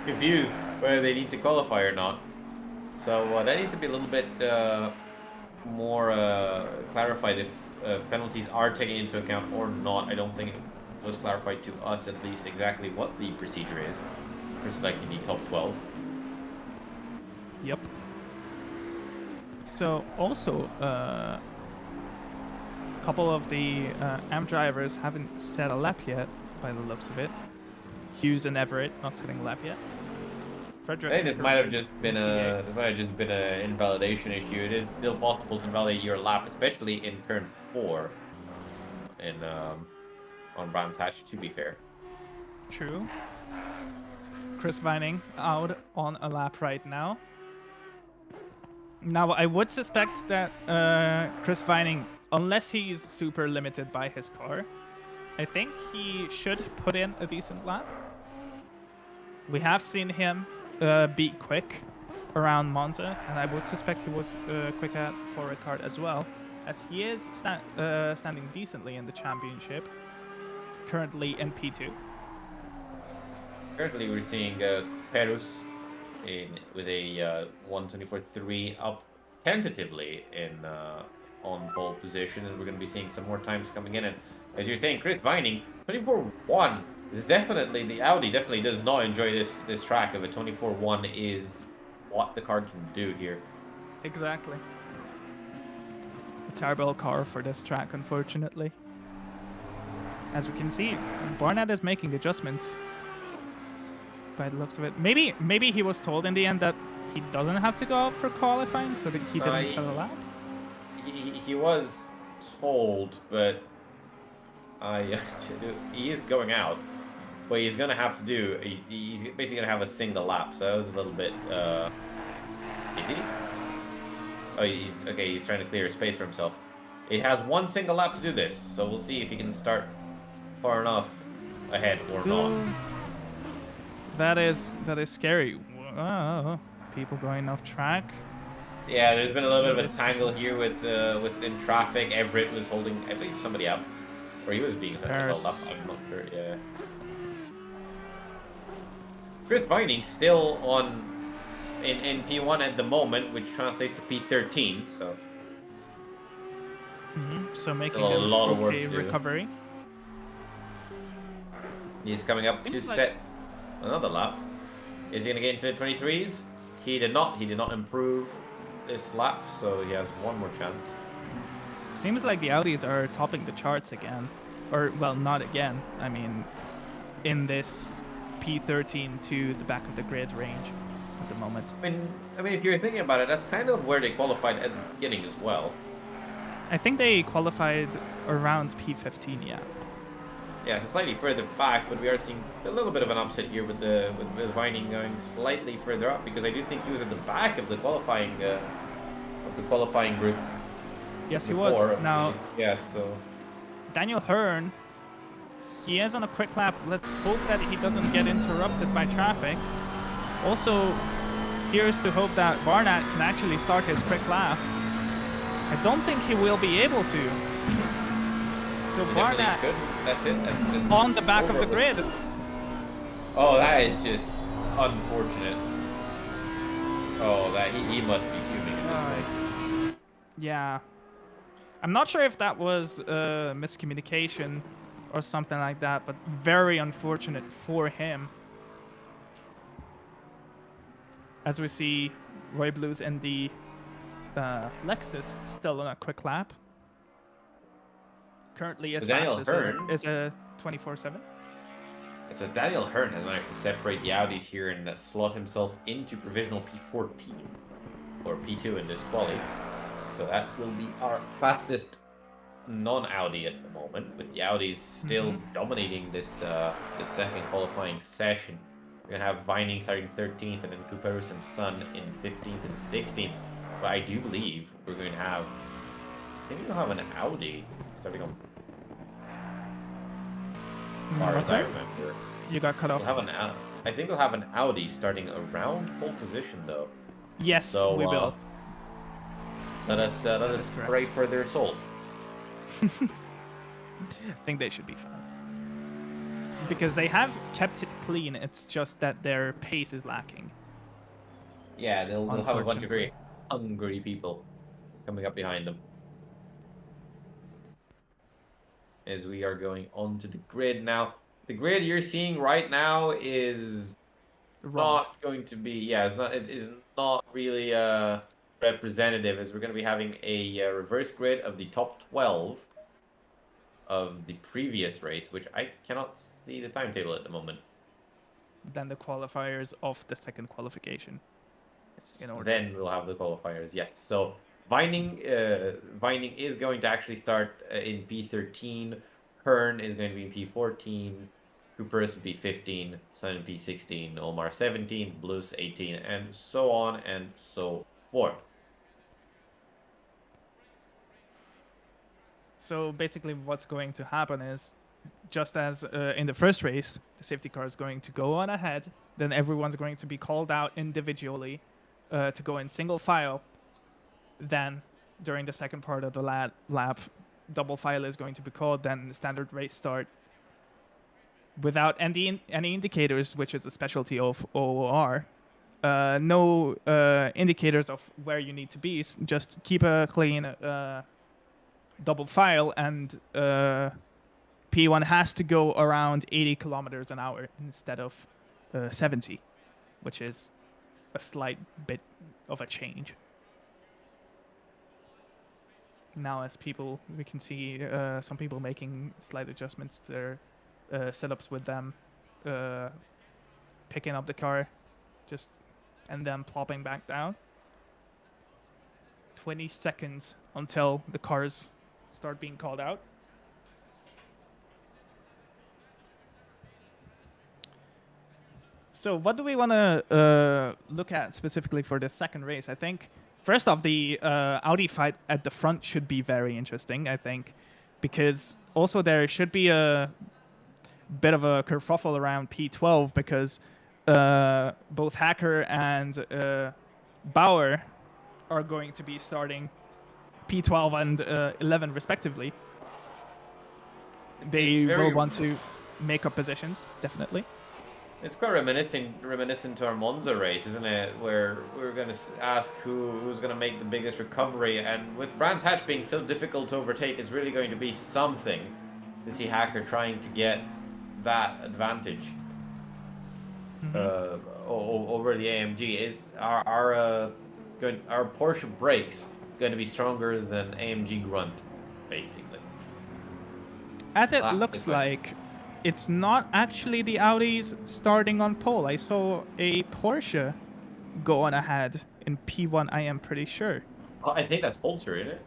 S1: confused whether they need to qualify or not. So that needs to be a little bit more clarified if penalties are taken into account or not. I don't think it was clarified to us, at least, exactly what the procedure is for selecting the top 12.
S2: Yep. So also, a couple of the AM drivers haven't set a lap yet, by the looks of it. Hughes and Everett not setting a lap yet.
S1: I think this might have just been an invalidation issue. It is still possible to invalidate your lap, especially in turn 4 in on Brands Hatch, to be fair.
S2: True. Chris Vining out on a lap right now. Now, I would suspect that Chris Vining, unless he's super limited by his car, I think he should put in a decent lap. We have seen him be quick around Monza, and I would suspect he was quick at Paul Ricard as well, as he is standing decently in the championship, currently in P2.
S1: Currently, we're seeing Perus with a 1:24.3 up tentatively in on pole position, and we're going to be seeing some more times coming in. And as you're saying, Chris Vining, 24.1 is definitely, the Audi definitely does not enjoy this track. Of a 24.1 is what the car can do here.
S2: Exactly. A terrible car for this track, unfortunately. As we can see, Barnett is making adjustments by the looks of it. Maybe he was told in the end that he doesn't have to go out for qualifying, so that he didn't set a lap.
S1: He was told, but he is going out. But he's gonna have to do. He's basically gonna have a single lap. So that was a little bit. Is he? Oh, he's okay. He's trying to clear space for himself. It has one single lap to do this, so we'll see if he can start far enough ahead or not.
S2: That is scary. Whoa. People going off track.
S1: Yeah, there's been a little bit of a tangle here within traffic. Everett was holding, I believe, somebody up, or he was being held up. I'm not sure. Yeah. Chris Vining still in P1 at the moment, which translates to P13. So.
S2: So making
S1: a lot of work to do.
S2: Recovery.
S1: He's coming up to set another lap. Is he going to get into the 23s? He did not. He did not improve this lap, so he has one more chance.
S2: Seems like the Audis are topping the charts again. Or, well, not again. I mean, in this P13 to the back of the grid range at the moment.
S1: I mean, if you're thinking about it, that's kind of where they qualified at the beginning as well.
S2: I think they qualified around P15, yeah.
S1: Yeah, so slightly further back, but we are seeing a little bit of an upset here with Vining going slightly further up, because I do think he was at the back of the qualifying group.
S2: Yes, he was. Now,
S1: yeah, so
S2: Daniel Hearn, he is on a quick lap. Let's hope that he doesn't get interrupted by traffic. Also, here's to hope that Barnett can actually start his quick lap. I don't think he will be able to. So Barnett,
S1: that's it.
S2: on the back of the grid.
S1: Oh, that is just unfortunate. Oh, that he must be fuming at this point.
S2: Yeah. I'm not sure if that was miscommunication or something like that, but very unfortunate for him. As we see Roy Blues in the Lexus still on a quick lap. Currently as fast as a 24/7.
S1: So Daniel Hearn has managed to separate the Audis here and slot himself into provisional P14 or P2 in this quali. So that will be our fastest non-Audi at the moment, with the Audis still dominating this second qualifying session. We're gonna have Vining starting 13th, and then Couperus and Sun in 15th and 16th. But I do believe we're going to have. I think we'll have an Audi starting on. Far as I remember.
S2: You got cut off.
S1: I think we'll have an Audi starting around pole position, though.
S2: Yes,
S1: so,
S2: we will.
S1: Let us pray for their soul.
S2: I think they should be fine. because they have kept it clean. It's just that their pace is lacking.
S1: Yeah, they'll have a bunch of very
S2: Unfortunately.
S1: hungry people coming up behind them. As we are going onto the grid now. The grid you're seeing right now is
S2: Wrong.
S1: not going to be, yeah, it is not really representative, as we're going to be having a reverse grid of the top 12 of the previous race, which I cannot see the timetable at the moment.
S2: Then the qualifiers of the second qualification. In order.
S1: Then we'll have the qualifiers, yes. So Vining is going to actually start in P13. Hearn is going to be in P14. Cooper's P15. Sun in P16. Omar 17. Blues 18. And so on and so forth.
S2: So basically what's going to happen is, just as in the first race, the safety car is going to go on ahead, then everyone's going to be called out individually to go in single file. Then during the second part of the lap, double file is going to be called, then the standard race start without any indicators, which is a specialty of OOR. No indicators of where you need to be, just keep a clean double file, and P1 has to go around 80 kilometers an hour instead of 70, which is a slight bit of a change. Now, as we can see some people making slight adjustments to their setups with them, picking up the car, and then plopping back down. 20 seconds until the cars start being called out. So what do we want to look at specifically for the second race? I think, first off, the Audi fight at the front should be very interesting, I think, because also there should be a bit of a kerfuffle around P12, because both Hacker and Bauer are going to be starting P12 and 11 respectively. They will want to make up positions, definitely.
S1: It's quite reminiscent to our Monza race, isn't it? Where we're going to ask who's going to make the biggest recovery. And with Brands Hatch being so difficult to overtake, it's really going to be something to see Hacker trying to get that advantage over the AMG. Is our Porsche brakes going to be stronger than AMG grunt, basically?
S2: As it looks like, it's not actually the Audis starting on pole. I saw a Porsche go on ahead in P1, I am pretty sure.
S1: Oh, I think that's Holzer, isn't it?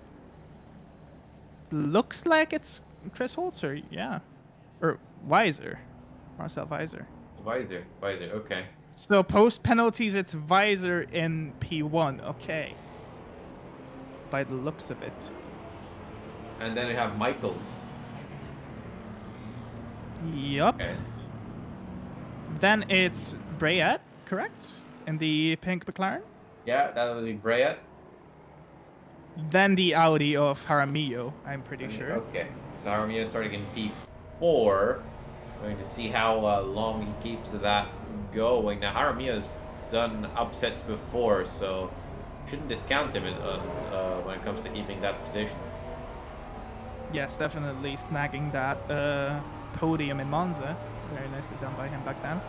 S2: Looks like it's Chris Holzer, yeah. Or Weiser. Marcel Weiser.
S1: Weiser, okay.
S2: So post penalties, it's Weiser in P1, okay. By the looks of it.
S1: And then we have Michaels.
S2: Yup.
S1: Okay.
S2: Then it's Brayet, correct? In the pink McLaren?
S1: Yeah, that would be Brayet.
S2: Then the Audi of Jaramillo, I'm pretty sure.
S1: Okay, so Jaramillo starting in P4. Going to see how long he keeps that going. Now, Jaramillo's done upsets before, so shouldn't discount him when it comes to keeping that position.
S2: Yes, definitely snagging that podium in Monza. Very nicely done by him back then.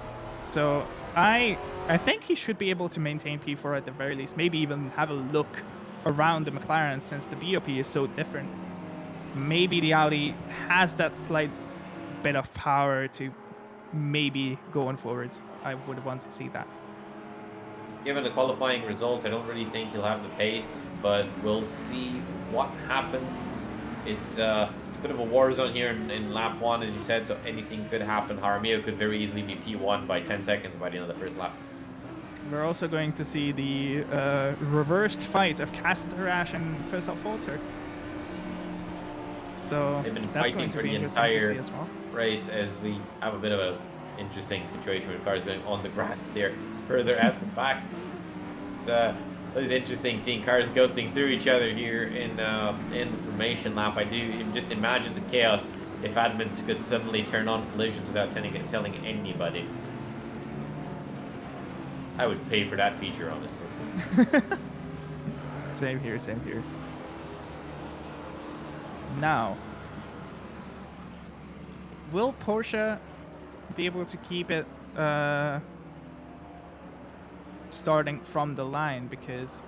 S2: So I think he should be able to maintain P4 at the very least. Maybe even have a look around the McLaren, since the BOP is so different. Maybe the Audi has that slight bit of power to maybe going forward. I would want to see that.
S1: Given the qualifying results, I don't really think he'll have the pace, but we'll see what happens. It's a bit of a war zone here in lap 1, as you said, so anything could happen. Jaramillo could very easily be P1 by 10 seconds by the end of the first lap.
S2: We're also going to see the reversed fight of Castellarash and Christoph Holzer. So
S1: they've been
S2: that's
S1: fighting
S2: going to
S1: for
S2: be
S1: the
S2: interesting to
S1: entire
S2: see as well.
S1: race, as we have a bit of an interesting situation with cars going on the grass there further at the back. It is interesting seeing cars ghosting through each other here in the formation lap. I do just imagine the chaos if admins could suddenly turn on collisions without telling anybody. I would pay for that feature, honestly.
S2: Same here, same here. Now, will Porsche be able to keep it starting from the line? Because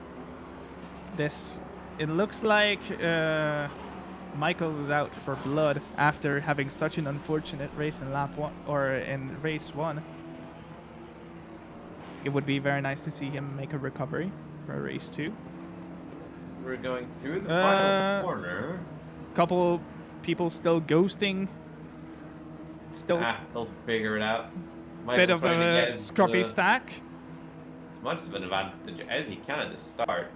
S2: it looks like Michaels is out for blood after having such an unfortunate race in lap 1 or in race 1. It would be very nice to see him make a recovery for race 2.
S1: We're going through the final corner.
S2: Couple people still ghosting. Still
S1: they'll figure it out.
S2: Bit of a scruffy stack.
S1: As much of an advantage as he can at the start.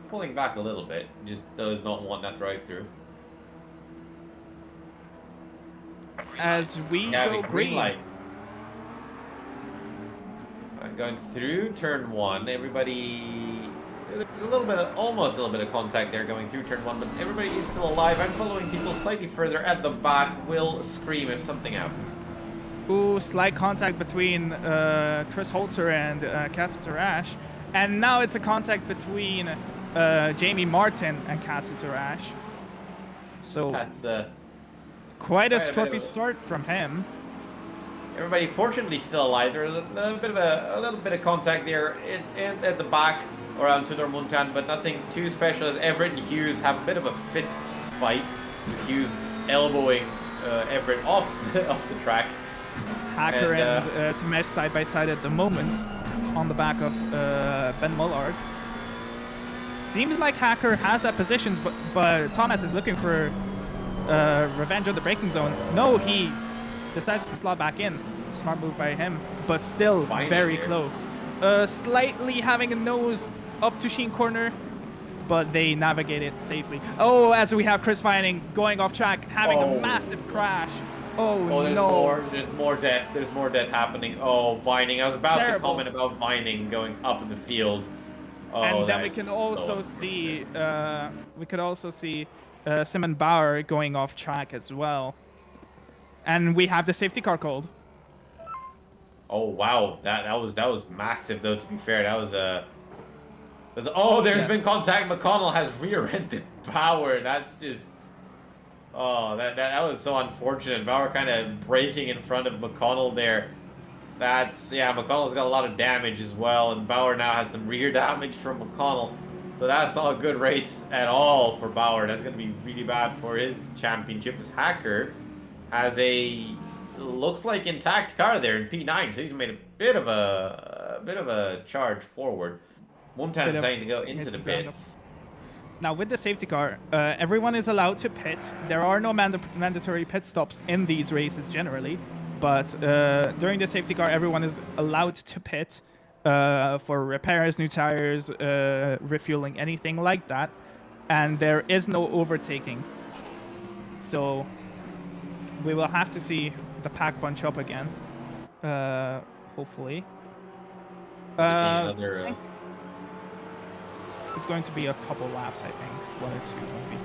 S1: Pulling back a little bit. Just does not want that drive through.
S2: As we go green.
S1: Light. Going through turn 1, everybody. There's almost a little bit of contact there going through turn 1, but everybody is still alive. I'm following people slightly further at the back. Will scream if something happens.
S2: Ooh, slight contact between Chris Holzer and Cassiter Ash, and now it's a contact between Jamie Martin and Cassiter Ash. So that's quite a scruffy start from him.
S1: Everybody, fortunately, still alive. There's a little bit of contact there at the back around Tudor Muntan, but nothing too special. As Everett and Hughes have a bit of a fist fight, with Hughes elbowing Everett off the track.
S2: Hacker and Tamesh side by side at the moment on the back of Ben Muller. Seems like Hacker has that position, but Thomas is looking for revenge on the braking zone. No, he decides to slot back in. Smart move by him, but still very close. Slightly having a nose up to Sheen corner, but they navigate it safely. Oh, as we have Chris Vining going off track, having a massive crash. Oh no.
S1: There's more death. There's more death happening. Oh, Vining. I was about to comment about Vining going up in the field. Oh,
S2: and then we can also see Simon Bauer going off track as well. And we have the safety car called.
S1: Oh wow, that was massive though. To be fair, there's been contact. McConnell has rear-ended Bauer. That's just that was so unfortunate. Bauer kind of braking in front of McConnell there. McConnell's got a lot of damage as well, and Bauer now has some rear damage from McConnell. So that's not a good race at all for Bauer. That's going to be really bad for his championship. As Hacker has looks like intact car there in P9, so he's made a bit of a charge forward. Muntan's saying to go into the pits.
S2: Now with the safety car, everyone is allowed to pit. There are no mandatory pit stops in these races generally, but during the safety car, everyone is allowed to pit for repairs, new tires, refueling, anything like that, and there is no overtaking. So we will have to see the pack bunch up again, hopefully. It's going to be a couple laps, I think. 1 or 2 maybe.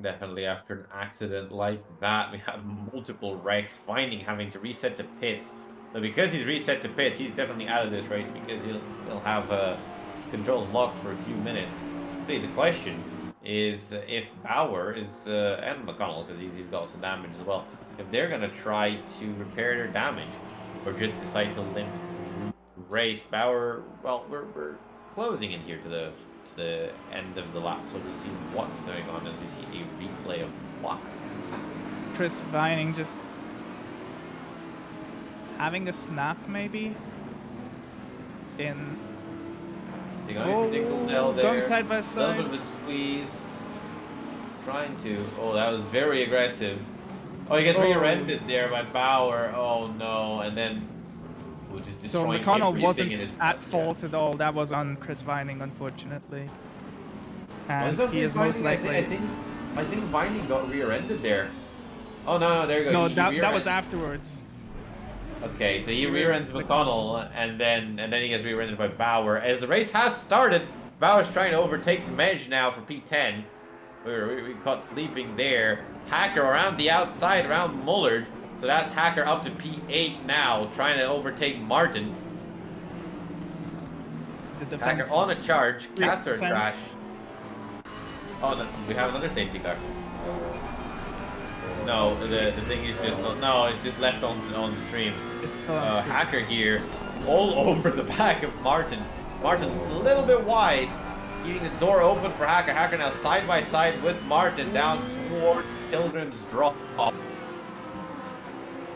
S1: Definitely after an accident like that, we have multiple wrecks. Vining having to reset to pits. But because he's reset to pits, he's definitely out of this race because he'll have controls locked for a few minutes. Really, the question is if Bauer is and McConnell, because he's got some damage as well, if they're gonna try to repair their damage or just decide to limp through the race. Bauer, well, we're closing in here to the end of the lap, so we'll see what's going on as we see a replay of what.
S2: Chris Vining just having a snap maybe in. Going side by side.
S1: A little bit of a squeeze. Trying to. Oh, that was very aggressive. Oh, he gets rear-ended there by Bauer. Oh no, and then we'll just destroy.
S2: So McConnell wasn't at fault at all. That was on Chris Vining, unfortunately. And he is most likely.
S1: I think Vining got rear-ended there. Oh no, there you go.
S2: No, that was afterwards.
S1: Okay, so he rear-ends McConnell, and then he gets rear-ended by Bauer. As the race has started, Bauer's trying to overtake the Mej now for P10. We caught sleeping there. Hacker around the outside, around Muller. So that's Hacker up to P8 now, trying to overtake Martin.
S2: The defense.
S1: Hacker on a charge, Caster
S2: defense.
S1: trash. Oh, no, we have another safety car. No, the thing is just no, it's just left on the stream.
S2: It's still on screen.
S1: Hacker here, all over the back of Martin. Martin a little bit wide, leaving the door open for Hacker. Hacker now side by side with Martin down toward Pilgrim's drop.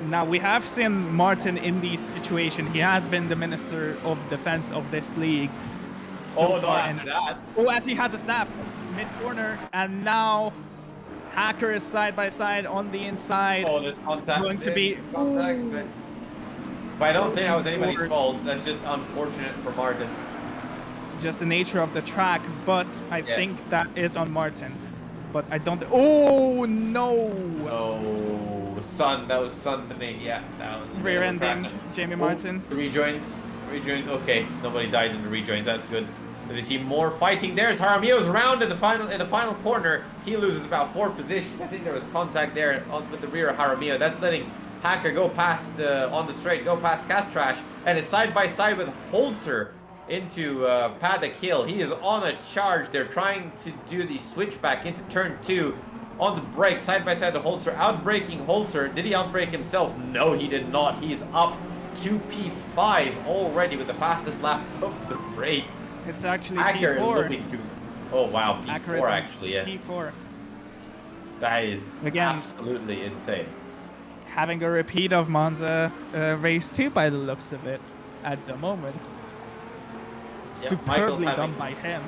S2: Now we have seen Martin in this situation. He has been the Minister of Defense of this league so far. And
S1: that.
S2: oh, as he has a snap mid corner, and now Hacker is side by side on the inside.
S1: Oh, there's contact.
S2: Going to be
S1: contact, but I don't think that was anybody's fault. That's just unfortunate for Martin.
S2: Just the nature of the track, but I think that is on Martin. But I don't. Oh no!
S1: Oh, Sun. That was Sun beneath. Yeah, that was
S2: rear ending Jamie Martin.
S1: The rejoins. Okay, nobody died in the rejoins. That's good. Did you see more fighting? There's Jaramillo's round in the final corner. He loses about 4 positions. I think there was contact there with the rear of Jaramillo. That's letting Hacker go past on the straight, go past Castrash, and is side by side with Holzer into Paddock Hill. He is on a charge. They're trying to do the switchback into turn 2 on the brake, side by side to Holzer, outbraking Holzer. Did he outbrake himself? No, he did not. He's up to P5 already with the fastest lap of the race.
S2: It's actually
S1: Hacker
S2: P4.
S1: looking to. Oh wow, P4 actually, yeah.
S2: P4.
S1: That is
S2: Again,
S1: absolutely insane.
S2: Having a repeat of Monza race 2 by the looks of it at the moment. Superbly done by him.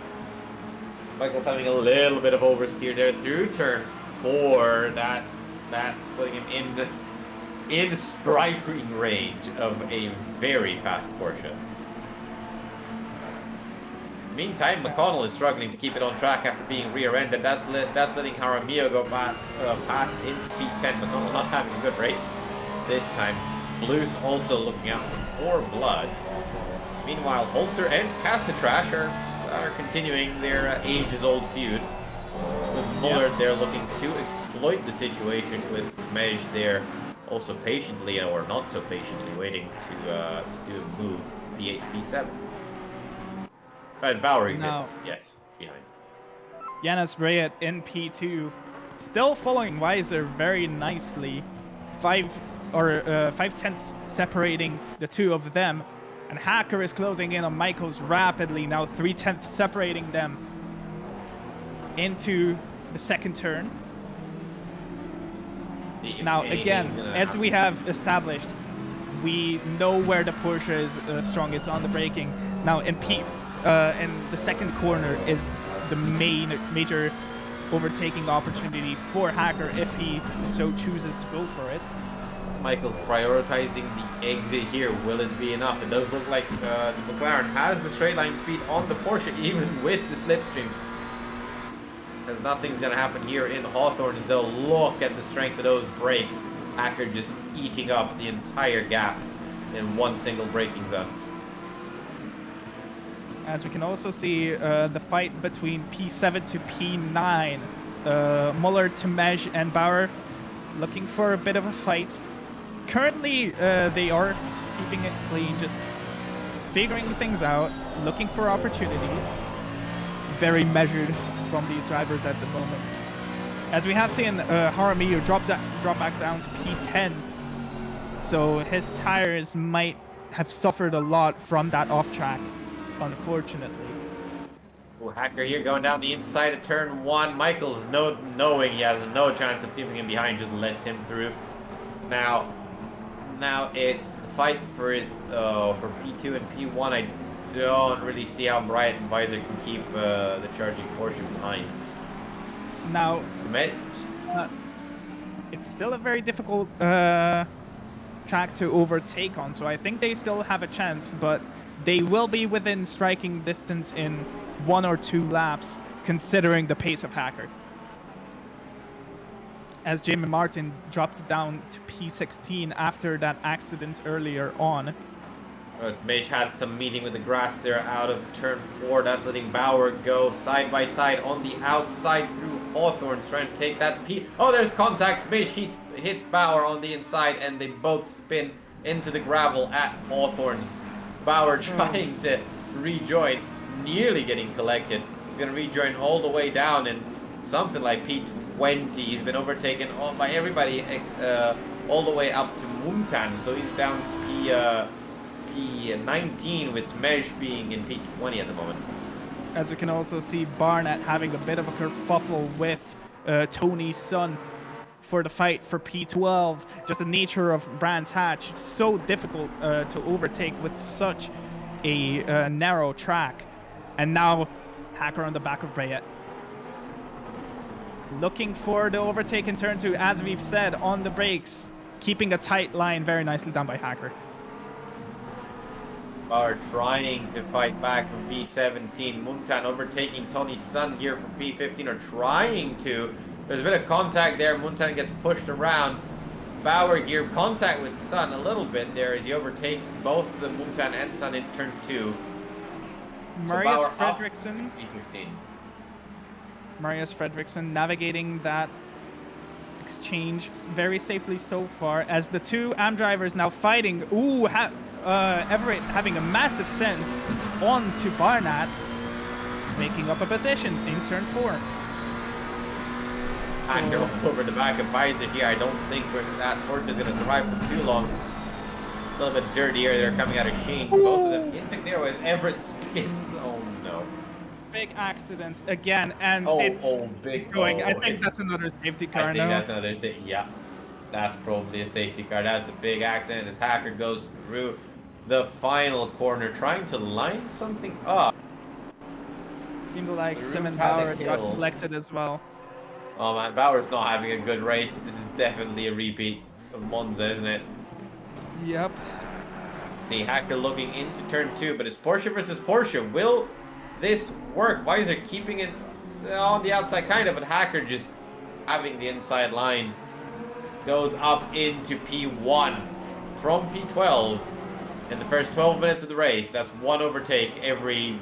S1: Michael's having a little bit of oversteer there through turn 4. That's putting him in striking range of a very fast Porsche. Meantime, Mcconnell is struggling to keep it on track after being rear-ended. That's letting Jaramillo go past into P10. Mcconnell not having a good race this time. Blues also looking out for blood. Meanwhile, Holzer and Cassitrash are continuing their ages-old feud. With Muller, they're looking to exploit the situation with Temej there also patiently, or not so patiently, waiting to do a move P8 to P7. But Bauer exists, yes, behind.
S2: Janis Breyer in P2, still following Weiser very nicely. 5 tenths separating the two of them. And Hacker is closing in on Michaels rapidly, now 3 tenths separating them into the second turn. Now again, as we have established, we know where the Porsche is strong. It's on the braking. Now in the second corner is the major overtaking opportunity for Hacker if he so chooses to go for it.
S1: Michael's prioritizing the exit here. Will it be enough? It does look like the McLaren has the straight line speed on the Porsche, even with the slipstream. Because nothing's going to happen here in Hawthorne's, though. Look at the strength of those brakes. Hacker just eating up the entire gap in one single braking zone.
S2: As we can also see the fight between P7 to P9. Muller, Temej, and Bauer looking for a bit of a fight. Currently, they are keeping it clean, just figuring things out, looking for opportunities. Very measured from these drivers at the moment. As we have seen Jaramillo drop back down to P10. So his tires might have suffered a lot from that off track, unfortunately.
S1: Oh, Hacker here going down the inside of turn 1. Michael's knowing he has no chance of keeping him behind, just lets him through. Now it's the fight for P2 and P1. I don't really see how Bryant and Weiser can keep the charging Porsche behind.
S2: Now, it's still a very difficult track to overtake on, so I think they still have a chance, but they will be within striking distance in 1 or 2 laps, considering the pace of Hacker. As Jamie Martin dropped down to P16 after that accident earlier on.
S1: Mage had some meeting with the grass there out of turn 4. That's letting Bauer go side by side on the outside through Hawthorne's trying to take that P. Oh, there's contact. Mish hits Bauer on the inside, and they both spin into the gravel at Hawthorne's. Bauer trying to rejoin, nearly getting collected. He's going to rejoin all the way down in something like P20. He's been overtaken by everybody all the way up to Muntan, so he's down to P19 with Mesh being in P20 at the moment.
S2: As we can also see Barnett having a bit of a kerfuffle with Tony's son for the fight for P12. Just the nature of Brands Hatch, so difficult to overtake with such a narrow track. And now Hacker on the back of Bryett. Looking for the overtake in turn 2, as we've said, on the brakes. Keeping a tight line, very nicely done by Hacker.
S1: Bauer trying to fight back from P17. Muntan overtaking Tony's son here from P15, or trying to. There's a bit of contact there. Muntan gets pushed around. Bauer here, contact with Sun a little bit there as he overtakes both the Muntan and Sun into turn 2.
S2: Marius
S1: So
S2: Fredriksson.
S1: P15.
S2: Marius Fredriksson navigating that exchange very safely so far, as the two AM drivers now fighting. Ooh, Everett having a massive send on to Barnett, making up a position in turn 4.
S1: Hacker over the back of Pfizer here. I don't think that Horton is going to survive for too long. A little bit dirtier. They're coming out of Sheen. Both of them into there as Everett spins. Oh no.
S2: Big accident again, and
S1: it's
S2: going. I think that's another safety car now.
S1: That's another safety. Yeah, that's probably a safety car. That's a big accident as Hacker goes through the final corner, trying to line something up.
S2: Seems like Simon Bauer got collected as well.
S1: Oh man, Bauer's not having a good race. This is definitely a repeat of Monza, isn't it?
S2: Yep.
S1: See, Hacker looking into turn 2, but it's Porsche versus Porsche. Will this work? Weiser keeping it on the outside, kind of, but Hacker just having the inside line. Goes up into P1 from P12 in the first 12 minutes of the race. That's one overtake every,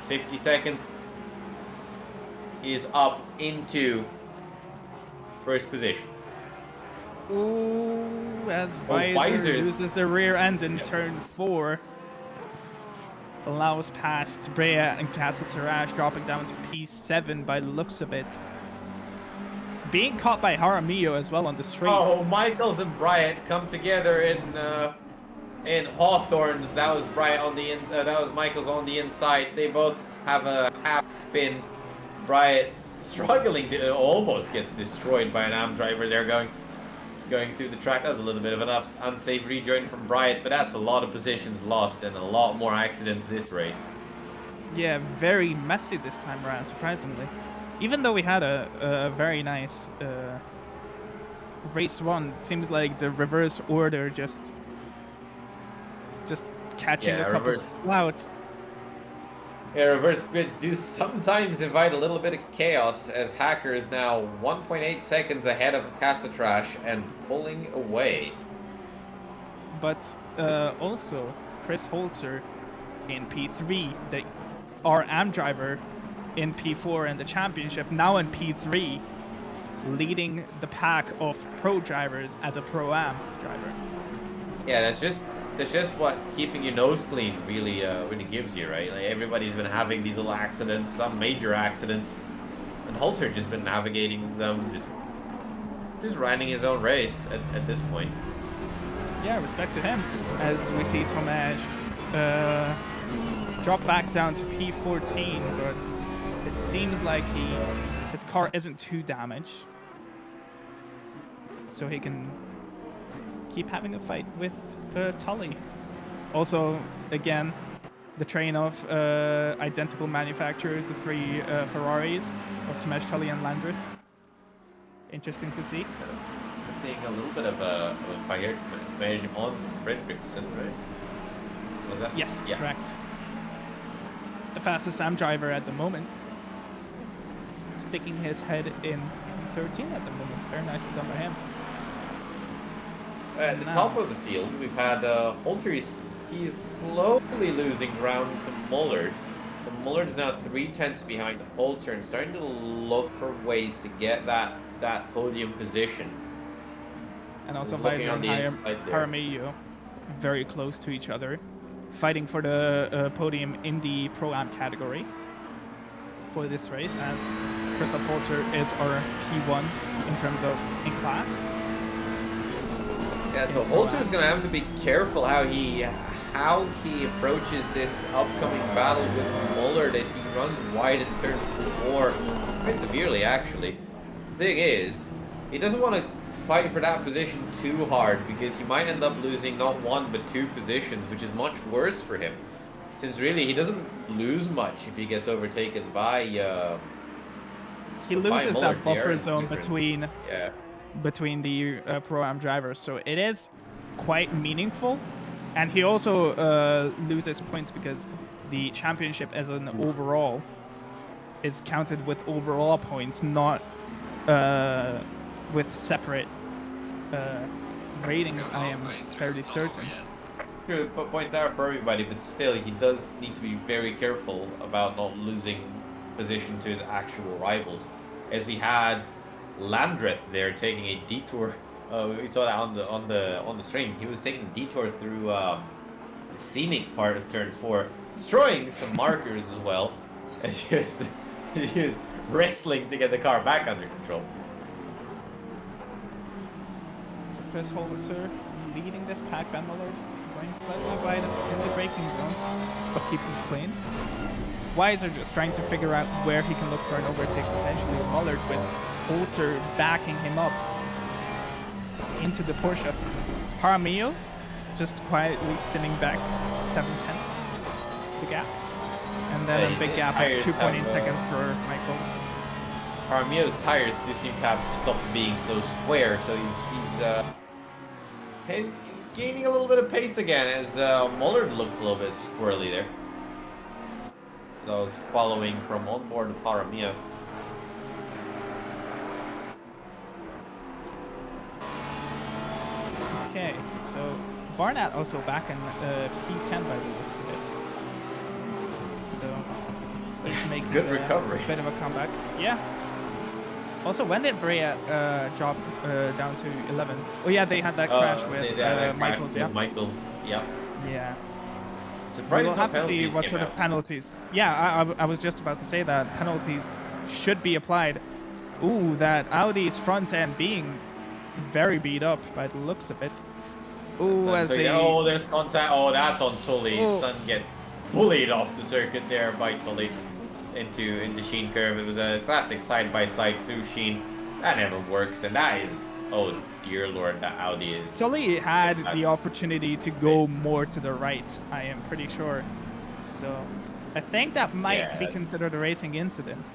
S1: 50 seconds? Is up into first position.
S2: Ooh, as Weiser loses the rear end in turn 4. Allows past Brea and Castle Tarrasch, dropping down to P7 by the looks of it. Being caught by Jaramillo as well on the straight.
S1: Oh, Michaels and Bryant come together in Hawthorne's. That was Bryant on the that was Michaels on the inside. They both have a half spin. Bryant struggling to almost gets destroyed by an AM driver there going through the track. That was a little bit of an unsafe rejoin from Bryant, but that's a lot of positions lost and a lot more accidents this race.
S2: Yeah, very messy this time around, surprisingly. Even though we had a very nice race 1, seems like the reverse order just catching a couple of clouds.
S1: Yeah, reverse grids do sometimes invite a little bit of chaos, as Hacker is now 1.8 seconds ahead of Casatrash and pulling away.
S2: But also, Chris Holzer in P3, our AM driver in P4 in the championship, now in P3, leading the pack of pro drivers as a pro-am driver.
S1: Yeah, that's just what keeping your nose clean really gives you, right? Like, everybody's been having these little accidents, some major accidents, and Holzer just been navigating them, just running his own race at this point.
S2: Yeah, respect to him, as we see Tomaj drop back down to P14, but it seems like his car isn't too damaged, so he can keep having a fight with Tully. Also, again, the train of identical manufacturers, the 3 Ferraris of Tomasz Tully and Landreth. Interesting to see.
S1: I'm seeing a little bit of a fire on Fredriksson, right? Was that?
S2: Yes,
S1: yeah.
S2: Correct. The fastest AM driver at the moment. Sticking his head in P13 at the moment. Very nicely done by him.
S1: At the top of the field, we've had Holzer. He is slowly losing ground to Muller. So Muller's now 3/10 behind Holter and starting to look for ways to get that podium position.
S2: And also
S1: He's looking
S2: Visor
S1: on
S2: and
S1: the inside there.
S2: Jaramillo very close to each other, fighting for the podium in the Pro-Am category for this race, as Christoph Holter is our P1 in terms of in class.
S1: Yeah, so Holter's going to have to be careful how he approaches this upcoming battle with Muller as he runs wide in turn 4 quite severely, actually. The thing is, he doesn't want to fight for that position too hard because he might end up losing not 1 but 2 positions, which is much worse for him. Since really he doesn't lose much if he gets overtaken by
S2: he loses
S1: Muller.
S2: that buffer zone between the Pro-Am drivers, so it is quite meaningful. And he also loses points because the championship as an overall is counted with overall points, not with separate ratings, I am fairly certain.
S1: Good point there for everybody, but still, he does need to be very careful about not losing position to his actual rivals. As we had Landreth there taking a detour. We saw that on the stream. He was taking a detour through the scenic part of turn 4, destroying some markers as well, as he was wrestling to get the car back under control.
S2: So Chris Holzer leading this pack, Ben Muller going slightly wide in the braking zone, but keeping it clean. Weiser just trying to figure out where he can look for an overtake potentially with Muller, with Holzer backing him up into the Porsche. Jaramillo just quietly sitting back 7/10 the gap, and then a big gap of 2.8 seconds for Michael.
S1: Jaramillo's tires do seem to have stopped being so square, so he's gaining a little bit of pace again as Muller looks a little bit squirrely there. I was following from on board of Jaramillo.
S2: Okay, so Barnett also back in P10 by the looks of it. So he's making
S1: good recovery.
S2: A bit of a comeback. Yeah. Also, when did Brea drop down to 11? Oh yeah, they had that crash with Michaels. Yeah.
S1: Michaels. Yeah.
S2: Yeah.
S1: Surprising.
S2: We'll have to see what sort of penalties. Yeah, I was just about to say that penalties should be applied. Ooh, that Audi's front end being very beat up by the looks of it. Ooh, as they...
S1: Oh, there's contact. Oh, that's on Tully. Sun gets bullied off the circuit there by Tully into Sheen curve. It was a classic side-by-side through Sheen. That never works, and that is... Oh, dear Lord, that Audi is...
S2: Tully had the opportunity to go more to the right, I am pretty sure. So, I think that might be considered a racing incident.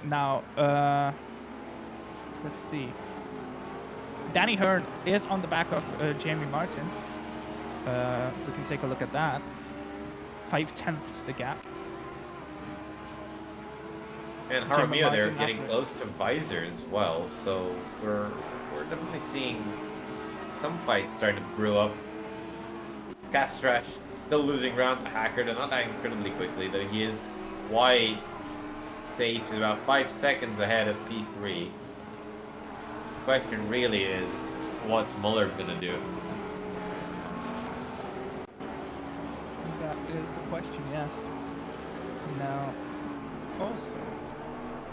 S2: Now, let's see. Danny Hearn is on the back of Jamie Martin. We can take a look at that. 5/10 the gap.
S1: And Jaramillo there getting close to Visor as well, so we're definitely seeing some fights starting to brew up. Castrash still losing ground to Hacker, they're not that incredibly quickly, though he is wide safe, he's about 5 seconds ahead of P3. The question really is, what's Muller gonna do?
S2: That is the question, yes. Now, also,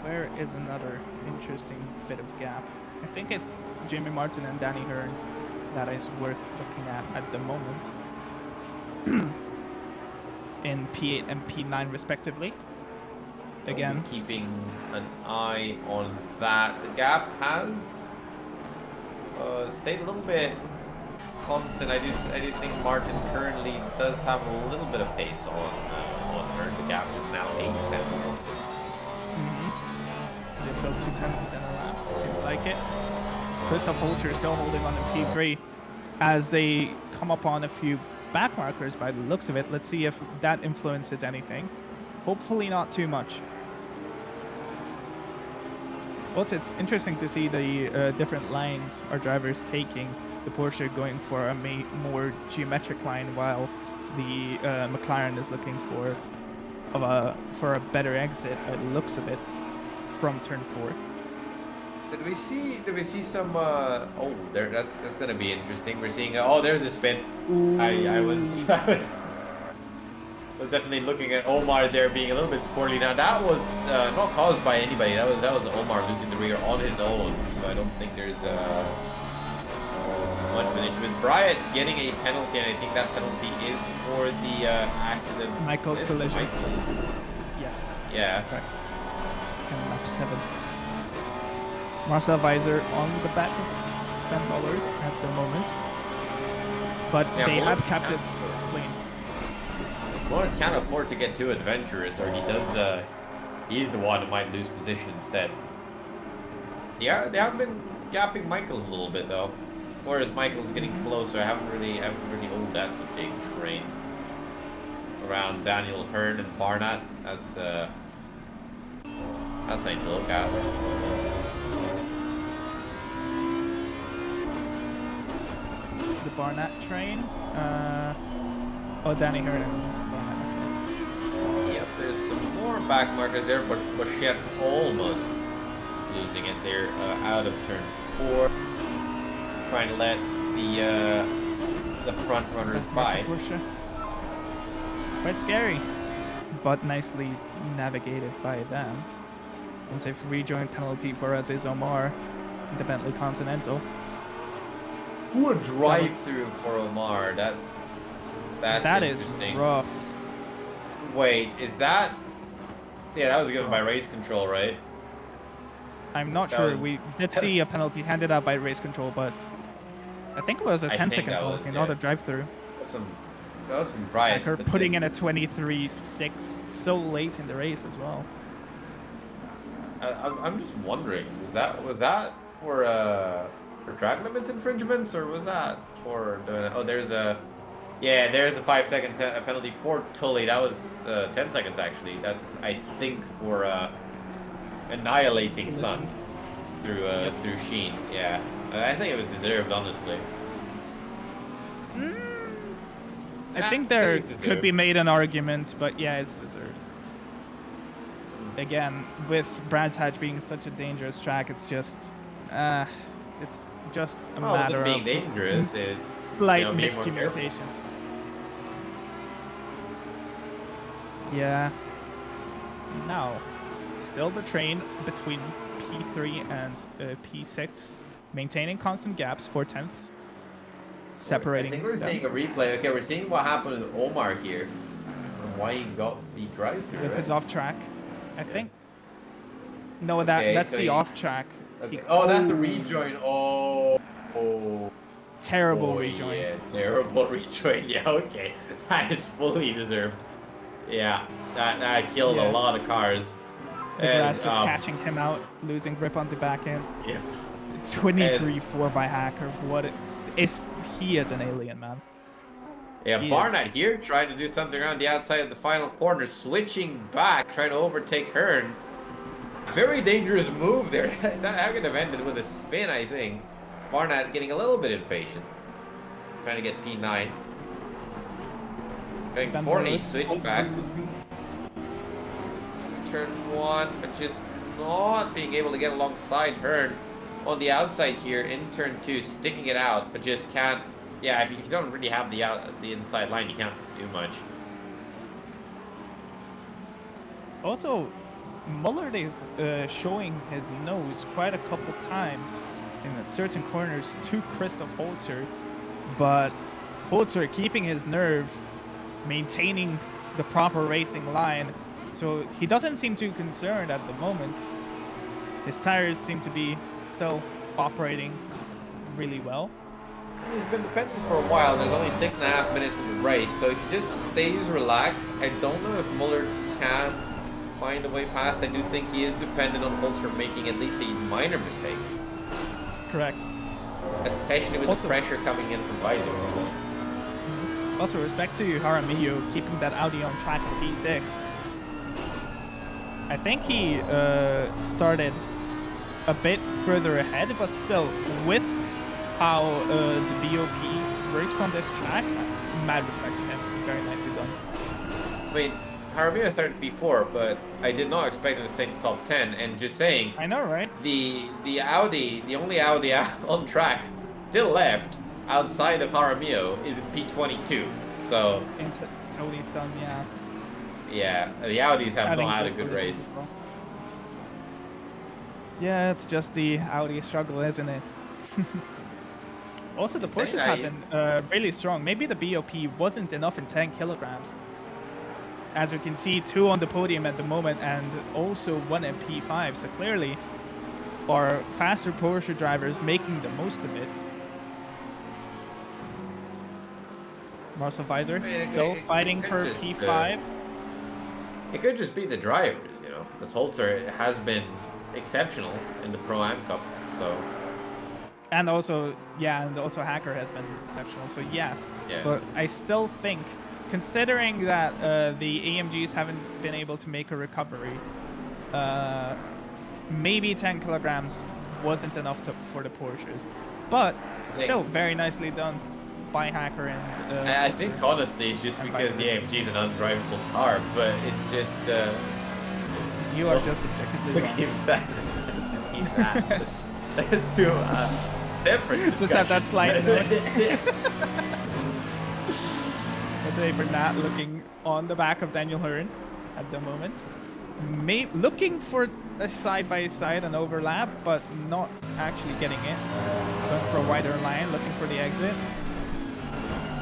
S2: where is another interesting bit of gap? I think it's Jamie Martin and Danny Hearn that is worth looking at the moment. In P8 and P9 respectively. Again,
S1: keeping an eye on that. The gap has stayed a little bit constant. I do think Martin currently does have a little bit of pace on her. The gap is now 8/10.
S2: They've got 2/10 in a lap. Seems like it. Christoph Holzer still holding on in P3 as they come up on a few back markers by the looks of it. Let's see if that influences anything. Hopefully not too much. Also, it's interesting to see the different lines our drivers taking. The Porsche going for a more geometric line, while the McLaren is looking for for a better exit by the looks of it from turn 4.
S1: Did we see some? Oh, there. That's gonna be interesting. We're seeing. Oh, there's a spin. I was was definitely looking at Omar there being a little bit squirrely. Now that was not caused by anybody. That was Omar losing the rear on his own. So I don't think there's much of an issue with Bryant getting a penalty, and I think that penalty is for the accident.
S2: Michael's collision.
S1: Michael's.
S2: Yes.
S1: Yeah.
S2: Correct. And lap 7. Marcel Weiser on the back of Ben Muller at the moment, but
S1: Yeah,
S2: they
S1: Muller
S2: have kept it clean.
S1: Muller can't afford to get too adventurous, or he does. He's the one who might lose position instead. Yeah, they have been gapping Michaels a little bit though. Whereas Michael's getting closer, I haven't really. Oh, that's a big train around Daniel Hearn and Barnett. That's something to look at.
S2: The Barnett train. Danny Hearn and Barnett.
S1: Yep, there's some more back markers there, but Bouchette almost losing it there out of turn 4. Trying to let the front runners by.
S2: Quite scary, but nicely navigated by them. Unsafe rejoin penalty for us is Omar in the Bentley Continental.
S1: Ooh, a drive through for Omar. That's
S2: that is
S1: interesting.
S2: rough.
S1: Wait, is that? Yeah, that was given by race control, right?
S2: I'm not sure. We did see a penalty handed out by race control, but I think it was a 10-second penalty, not a drive-through.
S1: That was from Brian.
S2: Packer putting in a 23.6 so late in the race as well.
S1: I'm just wondering, was that for track limits infringements, or was that for doing? Oh, there's a 5-second penalty for Tully. That was 10 seconds actually. That's I think for annihilating Sun through Sheen. Yeah, I think it was deserved, honestly.
S2: I think there could be made an argument, but yeah, it's deserved. Again, with Brands Hatch being such a dangerous track, it's just a matter
S1: being
S2: of
S1: dangerous. It's
S2: slight
S1: being more careful.
S2: miscommunications. Yeah. Now, still the train between P3 and P6, maintaining constant gaps, 4/10ths, separating.
S1: I think we're
S2: them.
S1: seeing a replay. Okay, we're seeing what happened with Omar here, and why he got the drive-through.
S2: With
S1: right?
S2: his off track, I think. No, that's
S1: so
S2: the off track.
S1: Okay. Oh, that's the rejoin. Oh.
S2: Terrible rejoin.
S1: Yeah, terrible rejoin. Yeah, okay. That is fully deserved. Yeah, that killed a lot of cars.
S2: The grass just catching him out, losing grip on the back end.
S1: Yeah.
S2: 23-4 by Hacker. He is an alien, man.
S1: Yeah, Barnett here trying to do something around the outside of the final corner, switching back, trying to overtake Hearn. Very dangerous move there. That could have ended with a spin, I think. Barnett getting a little bit impatient. Trying to get P9. Going for a switchback. Turn 1, but just not being able to get alongside Hearn on the outside here in turn 2, sticking it out, but just can't. Yeah, if you don't really have the inside line, you can't do much.
S2: Also, Muller is showing his nose quite a couple times in certain corners to Christoph Holzer, but Holzer keeping his nerve, maintaining the proper racing line, so he doesn't seem too concerned at the moment. His tires seem to be still operating really well.
S1: He's been defending for a while. There's only 6.5 minutes of the race, so he just stays relaxed. I don't know if Muller can find a way past. I do think he is dependent on Holzer making at least a minor mistake.
S2: Correct.
S1: Especially with the pressure coming in from Weiser.
S2: Also, respect to Jaramillo keeping that Audi on track in P6. I think he started a bit further ahead, but still, with how the BOP works on this track, mad respect to him. Very nicely done.
S1: I mean, Jaramillo started P4, but I did not expect him to stay in the top 10. And just saying,
S2: I know, right?
S1: the only Audi on track still left outside of Jaramillo is in P22. So
S2: Into Tony's son, yeah.
S1: yeah, the Audis have not had a
S2: those
S1: good
S2: collisions
S1: race.
S2: as well. Yeah, it's just the Audi struggle, isn't it? Also, the
S1: Insane,
S2: Porsches have been really strong. Maybe the BOP wasn't enough in 10 kilograms. As you can see, 2 on the podium at the moment and also 1 in P5. So clearly, our faster Porsche drivers making the most of it. Marcel Weiser still fighting for P5.
S1: It could just be the drivers, you know, because Holzer has been exceptional in the Pro-Am Cup, so...
S2: And also, yeah, and also Hacker has been exceptional, so yes.
S1: Yeah.
S2: But I still think, considering that the AMGs haven't been able to make a recovery, maybe 10 kilograms wasn't enough for the Porsches. But still very nicely done by Hacker and...
S1: I think, honestly, it's just because the AMG is an undrivable car, but it's just...
S2: you are just objectively wrong.
S1: Keep that. Just keep that. To separate discussion.
S2: Just have that slight note. Today Bernat looking on the back of Daniel Hearn at the moment. Looking for a side-by-side and overlap, but not actually getting it. Going for a wider line, looking for the exit.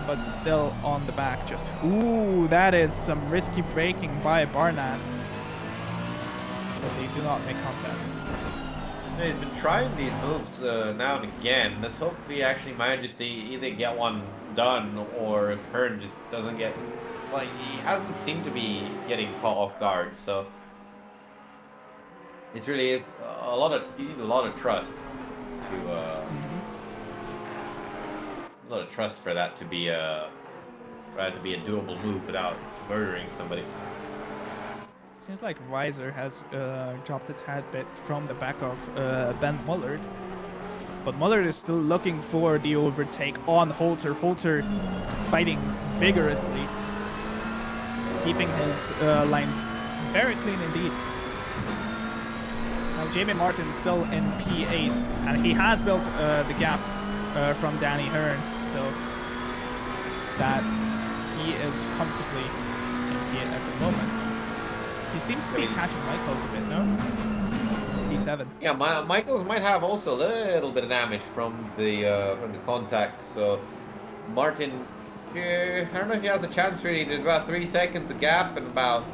S2: But still on the back just... Ooh, that is some risky braking by Barnat. But they do not make contact.
S1: He's been trying these moves now and again. Let's hope he actually manages to either get one done, or if Hearn just doesn't get... Well, he hasn't seemed to be getting caught off guard, so... It really is a lot of... You need a lot of trust to... A lot of trust for that to be a doable move without murdering somebody.
S2: Seems like Weiser has dropped a tad bit from the back of Ben Muller. But Muller is still looking for the overtake on Holter. Holter fighting vigorously, keeping his lines very clean indeed. Now Jamie Martin still in P8, and he has built the gap from Danny Hearn, so that he is comfortably in P8 at the moment. He seems to be catching Michaels a bit, no? P7.
S1: Yeah, Michaels might have also a little bit of damage from the contact. So Martin, I don't know if he has a chance really. There's about 3 seconds of gap and about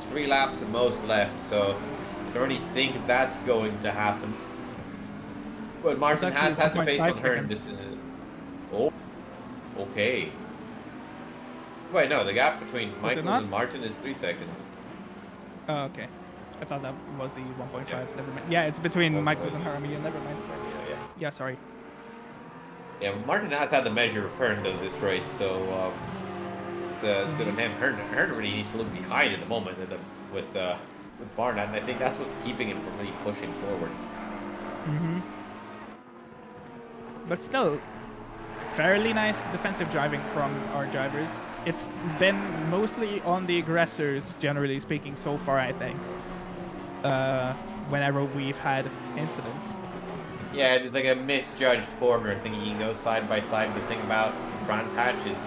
S1: 3 laps at most left. So I don't really think that's going to happen. But Martin has had to face on Hearn. Oh, okay. Wait, no, the gap between Michaels and Martin is 3 seconds.
S2: Oh, okay. I thought that was the 1.5. Yeah. Never mind. Yeah, it's between Michaels and Jaramillo. Never mind. Yeah, sorry.
S1: Yeah, Martin has had the measure of Hearn though this race, so it's good on him. Hearn really needs to look behind at the moment with Barnett, and I think that's what's keeping him from really pushing forward.
S2: But still, fairly nice defensive driving from our drivers. It's been mostly on the aggressors, generally speaking, so far, I think. Whenever we've had incidents.
S1: Yeah, it's like a misjudged corner thing. You can go side by side. The thing about Brands Hatches,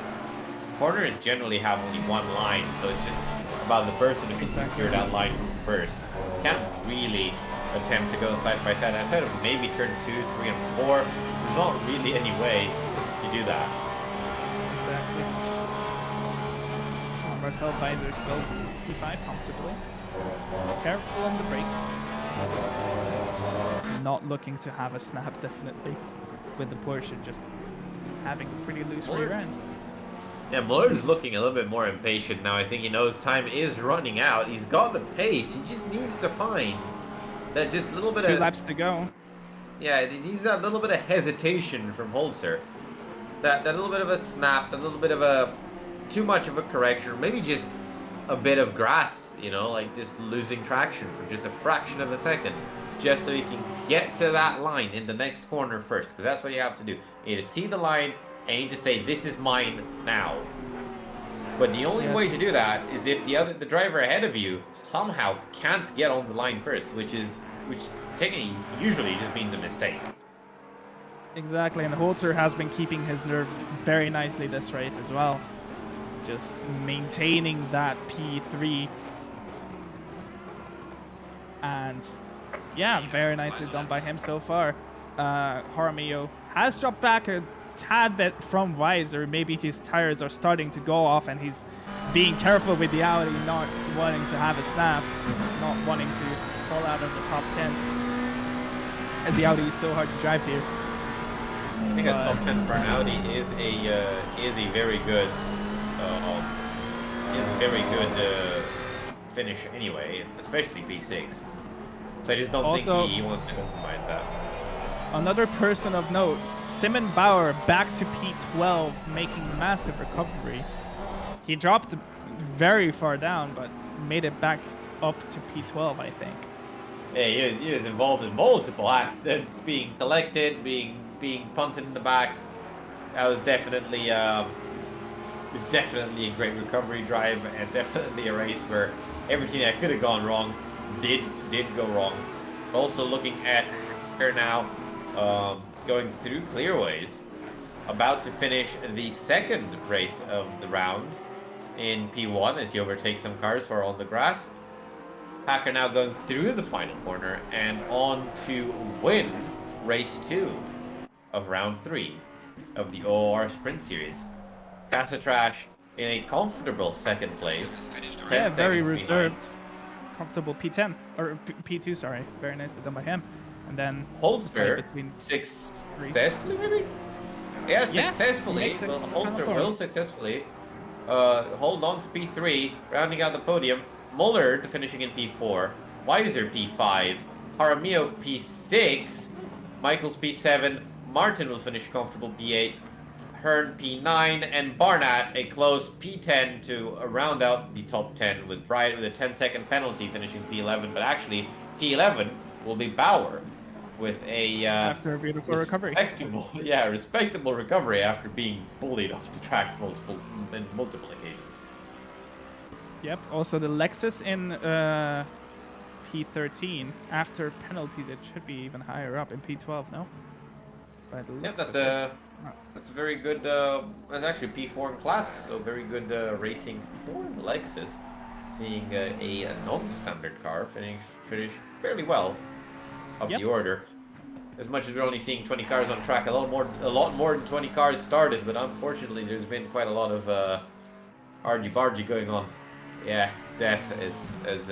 S1: corners generally have only one line, so it's just about the person who can secure that line first. Can't really attempt to go side by side. Outside of maybe turn 2, 3, and 4, there's not really any way to do that.
S2: Exactly. Marcel Weiser still P5 comfortably. Careful on the brakes. Not looking to have a snap, definitely. With the Porsche just having a pretty loose rear end.
S1: Yeah, Muller is looking a little bit more impatient now. I think he knows time is running out. He's got the pace. He just needs to find that just little bit of...
S2: 2 laps to go.
S1: Yeah, he needs that little bit of hesitation from Holzer. That little bit of a snap, a little bit of a... Too much of a correction, or maybe just a bit of grass, you know, like just losing traction for just a fraction of a second, just so you can get to that line in the next corner first, because that's what you have to do. You need to see the line, and you need to say, this is mine now. But the only
S2: Yes.
S1: way to do that is if the driver ahead of you somehow can't get on the line first, which technically usually just means a mistake.
S2: Exactly, and Holzer has been keeping his nerve very nicely this race as well. Just maintaining that P3. And yeah, very nicely done by him so far. Jaramillo has dropped back a tad bit from Weiser. Maybe his tires are starting to go off and he's being careful with the Audi, not wanting to have a snap, not wanting to fall out of the top 10. As the Audi is so hard to drive here.
S1: I think a top 10 for an Audi is a very good finish anyway, especially P6. So I just don't think he wants to compromise that.
S2: Another person of note, Simon Bauer, back to P12, making massive recovery. He dropped very far down, but made it back up to P12, I think.
S1: Yeah, he was involved in multiple accidents, being collected, being punted in the back. That was definitely a great recovery drive, and definitely a race where everything that could have gone wrong did go wrong. Also looking at here now, going through clearways, about to finish the second race of the round in P1 as he overtakes some cars who are on the grass. Hacker now going through the final corner and on to win race 2 of round 3 of the OOR Sprint Series. Casatrash in a comfortable second place.
S2: Yeah, very reserved. Comfortable P10, or P2, sorry. Very nicely done by him. And then
S1: Holzberg successfully, maybe? Yeah, successfully. Well, Holzer will successfully hold on to P3, rounding out the podium. Muller finishing in P4, Weiser P5, Jaramillo P6, Michaels P7, Martin will finish comfortable P8, Hearn P9, and Barnett a close P10 to round out the top 10, with Bryant with a 10-second penalty finishing P11. But actually, P11 will be Bauer with a
S2: after a beautiful recovery.
S1: Respectable recovery after being bullied off the track multiple occasions.
S2: Yep. Also, the Lexus in P13 after penalties, it should be even higher up in P12. No.
S1: Yep, that's a very good. That's actually P4 in class, so very good racing for the Lexus. Seeing a non-standard car finish fairly well up the order. As much as we're only seeing 20 cars on track, a lot more than 20 cars started, but unfortunately, there's been quite a lot of argy-bargy going on. Yeah, death as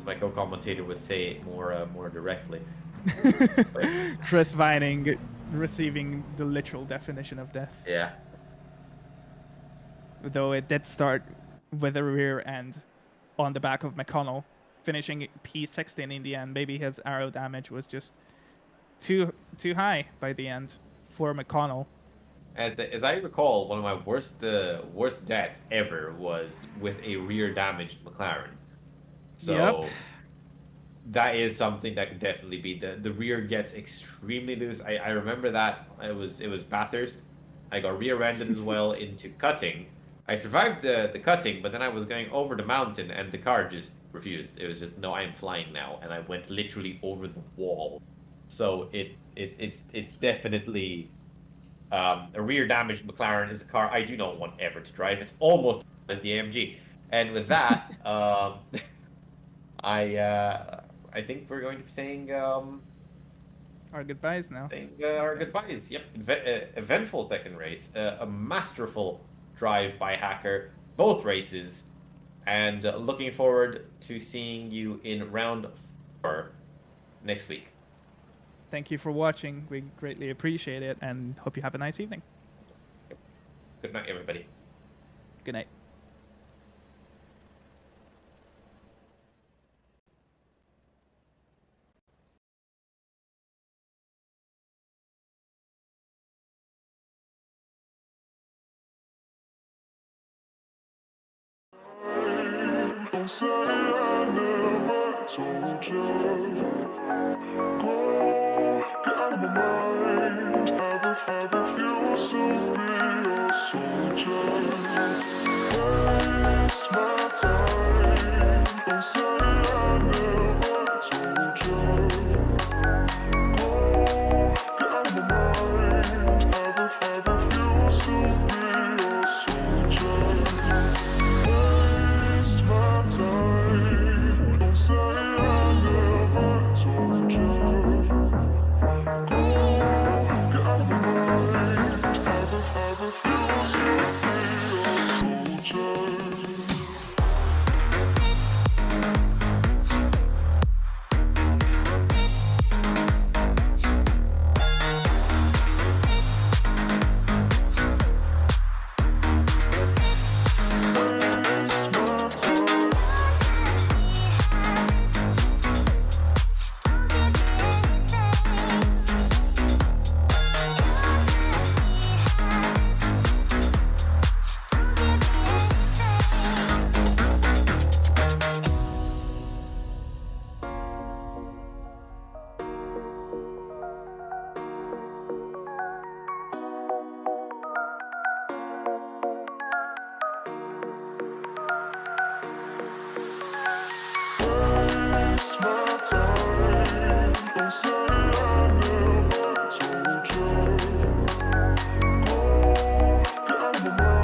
S1: my co-commentator would say more directly.
S2: Chris Vining receiving the literal definition of death.
S1: Yeah.
S2: Though it did start with a rear end on the back of Mcconnell, finishing P16 in the end. Maybe his aero damage was just too high by the end for Mcconnell.
S1: As I recall, one of my worst deaths ever was with a rear damaged McLaren. So that is something that could definitely be the rear gets extremely loose. I remember that it was Bathurst. I got rear-ended as well into cutting. I survived the cutting, but then I was going over the mountain and the car just refused. It was just, no, I'm flying now, and I went literally over the wall. So it's definitely a rear damaged McLaren is a car I do not want ever to drive. It's almost as the AMG. And with that, I think we're going to be saying
S2: our goodbyes now.
S1: Our goodbyes. Yep. Eventful second race. A masterful drive by Hacker. Both races. And looking forward to seeing you in round 4 next week.
S2: Thank you for watching. We greatly appreciate it and hope you have a nice evening.
S1: Good night, everybody.
S2: Good night.
S4: Don't say I never told you. Go, get out of my mind. Have a few to be your soul. soldiers.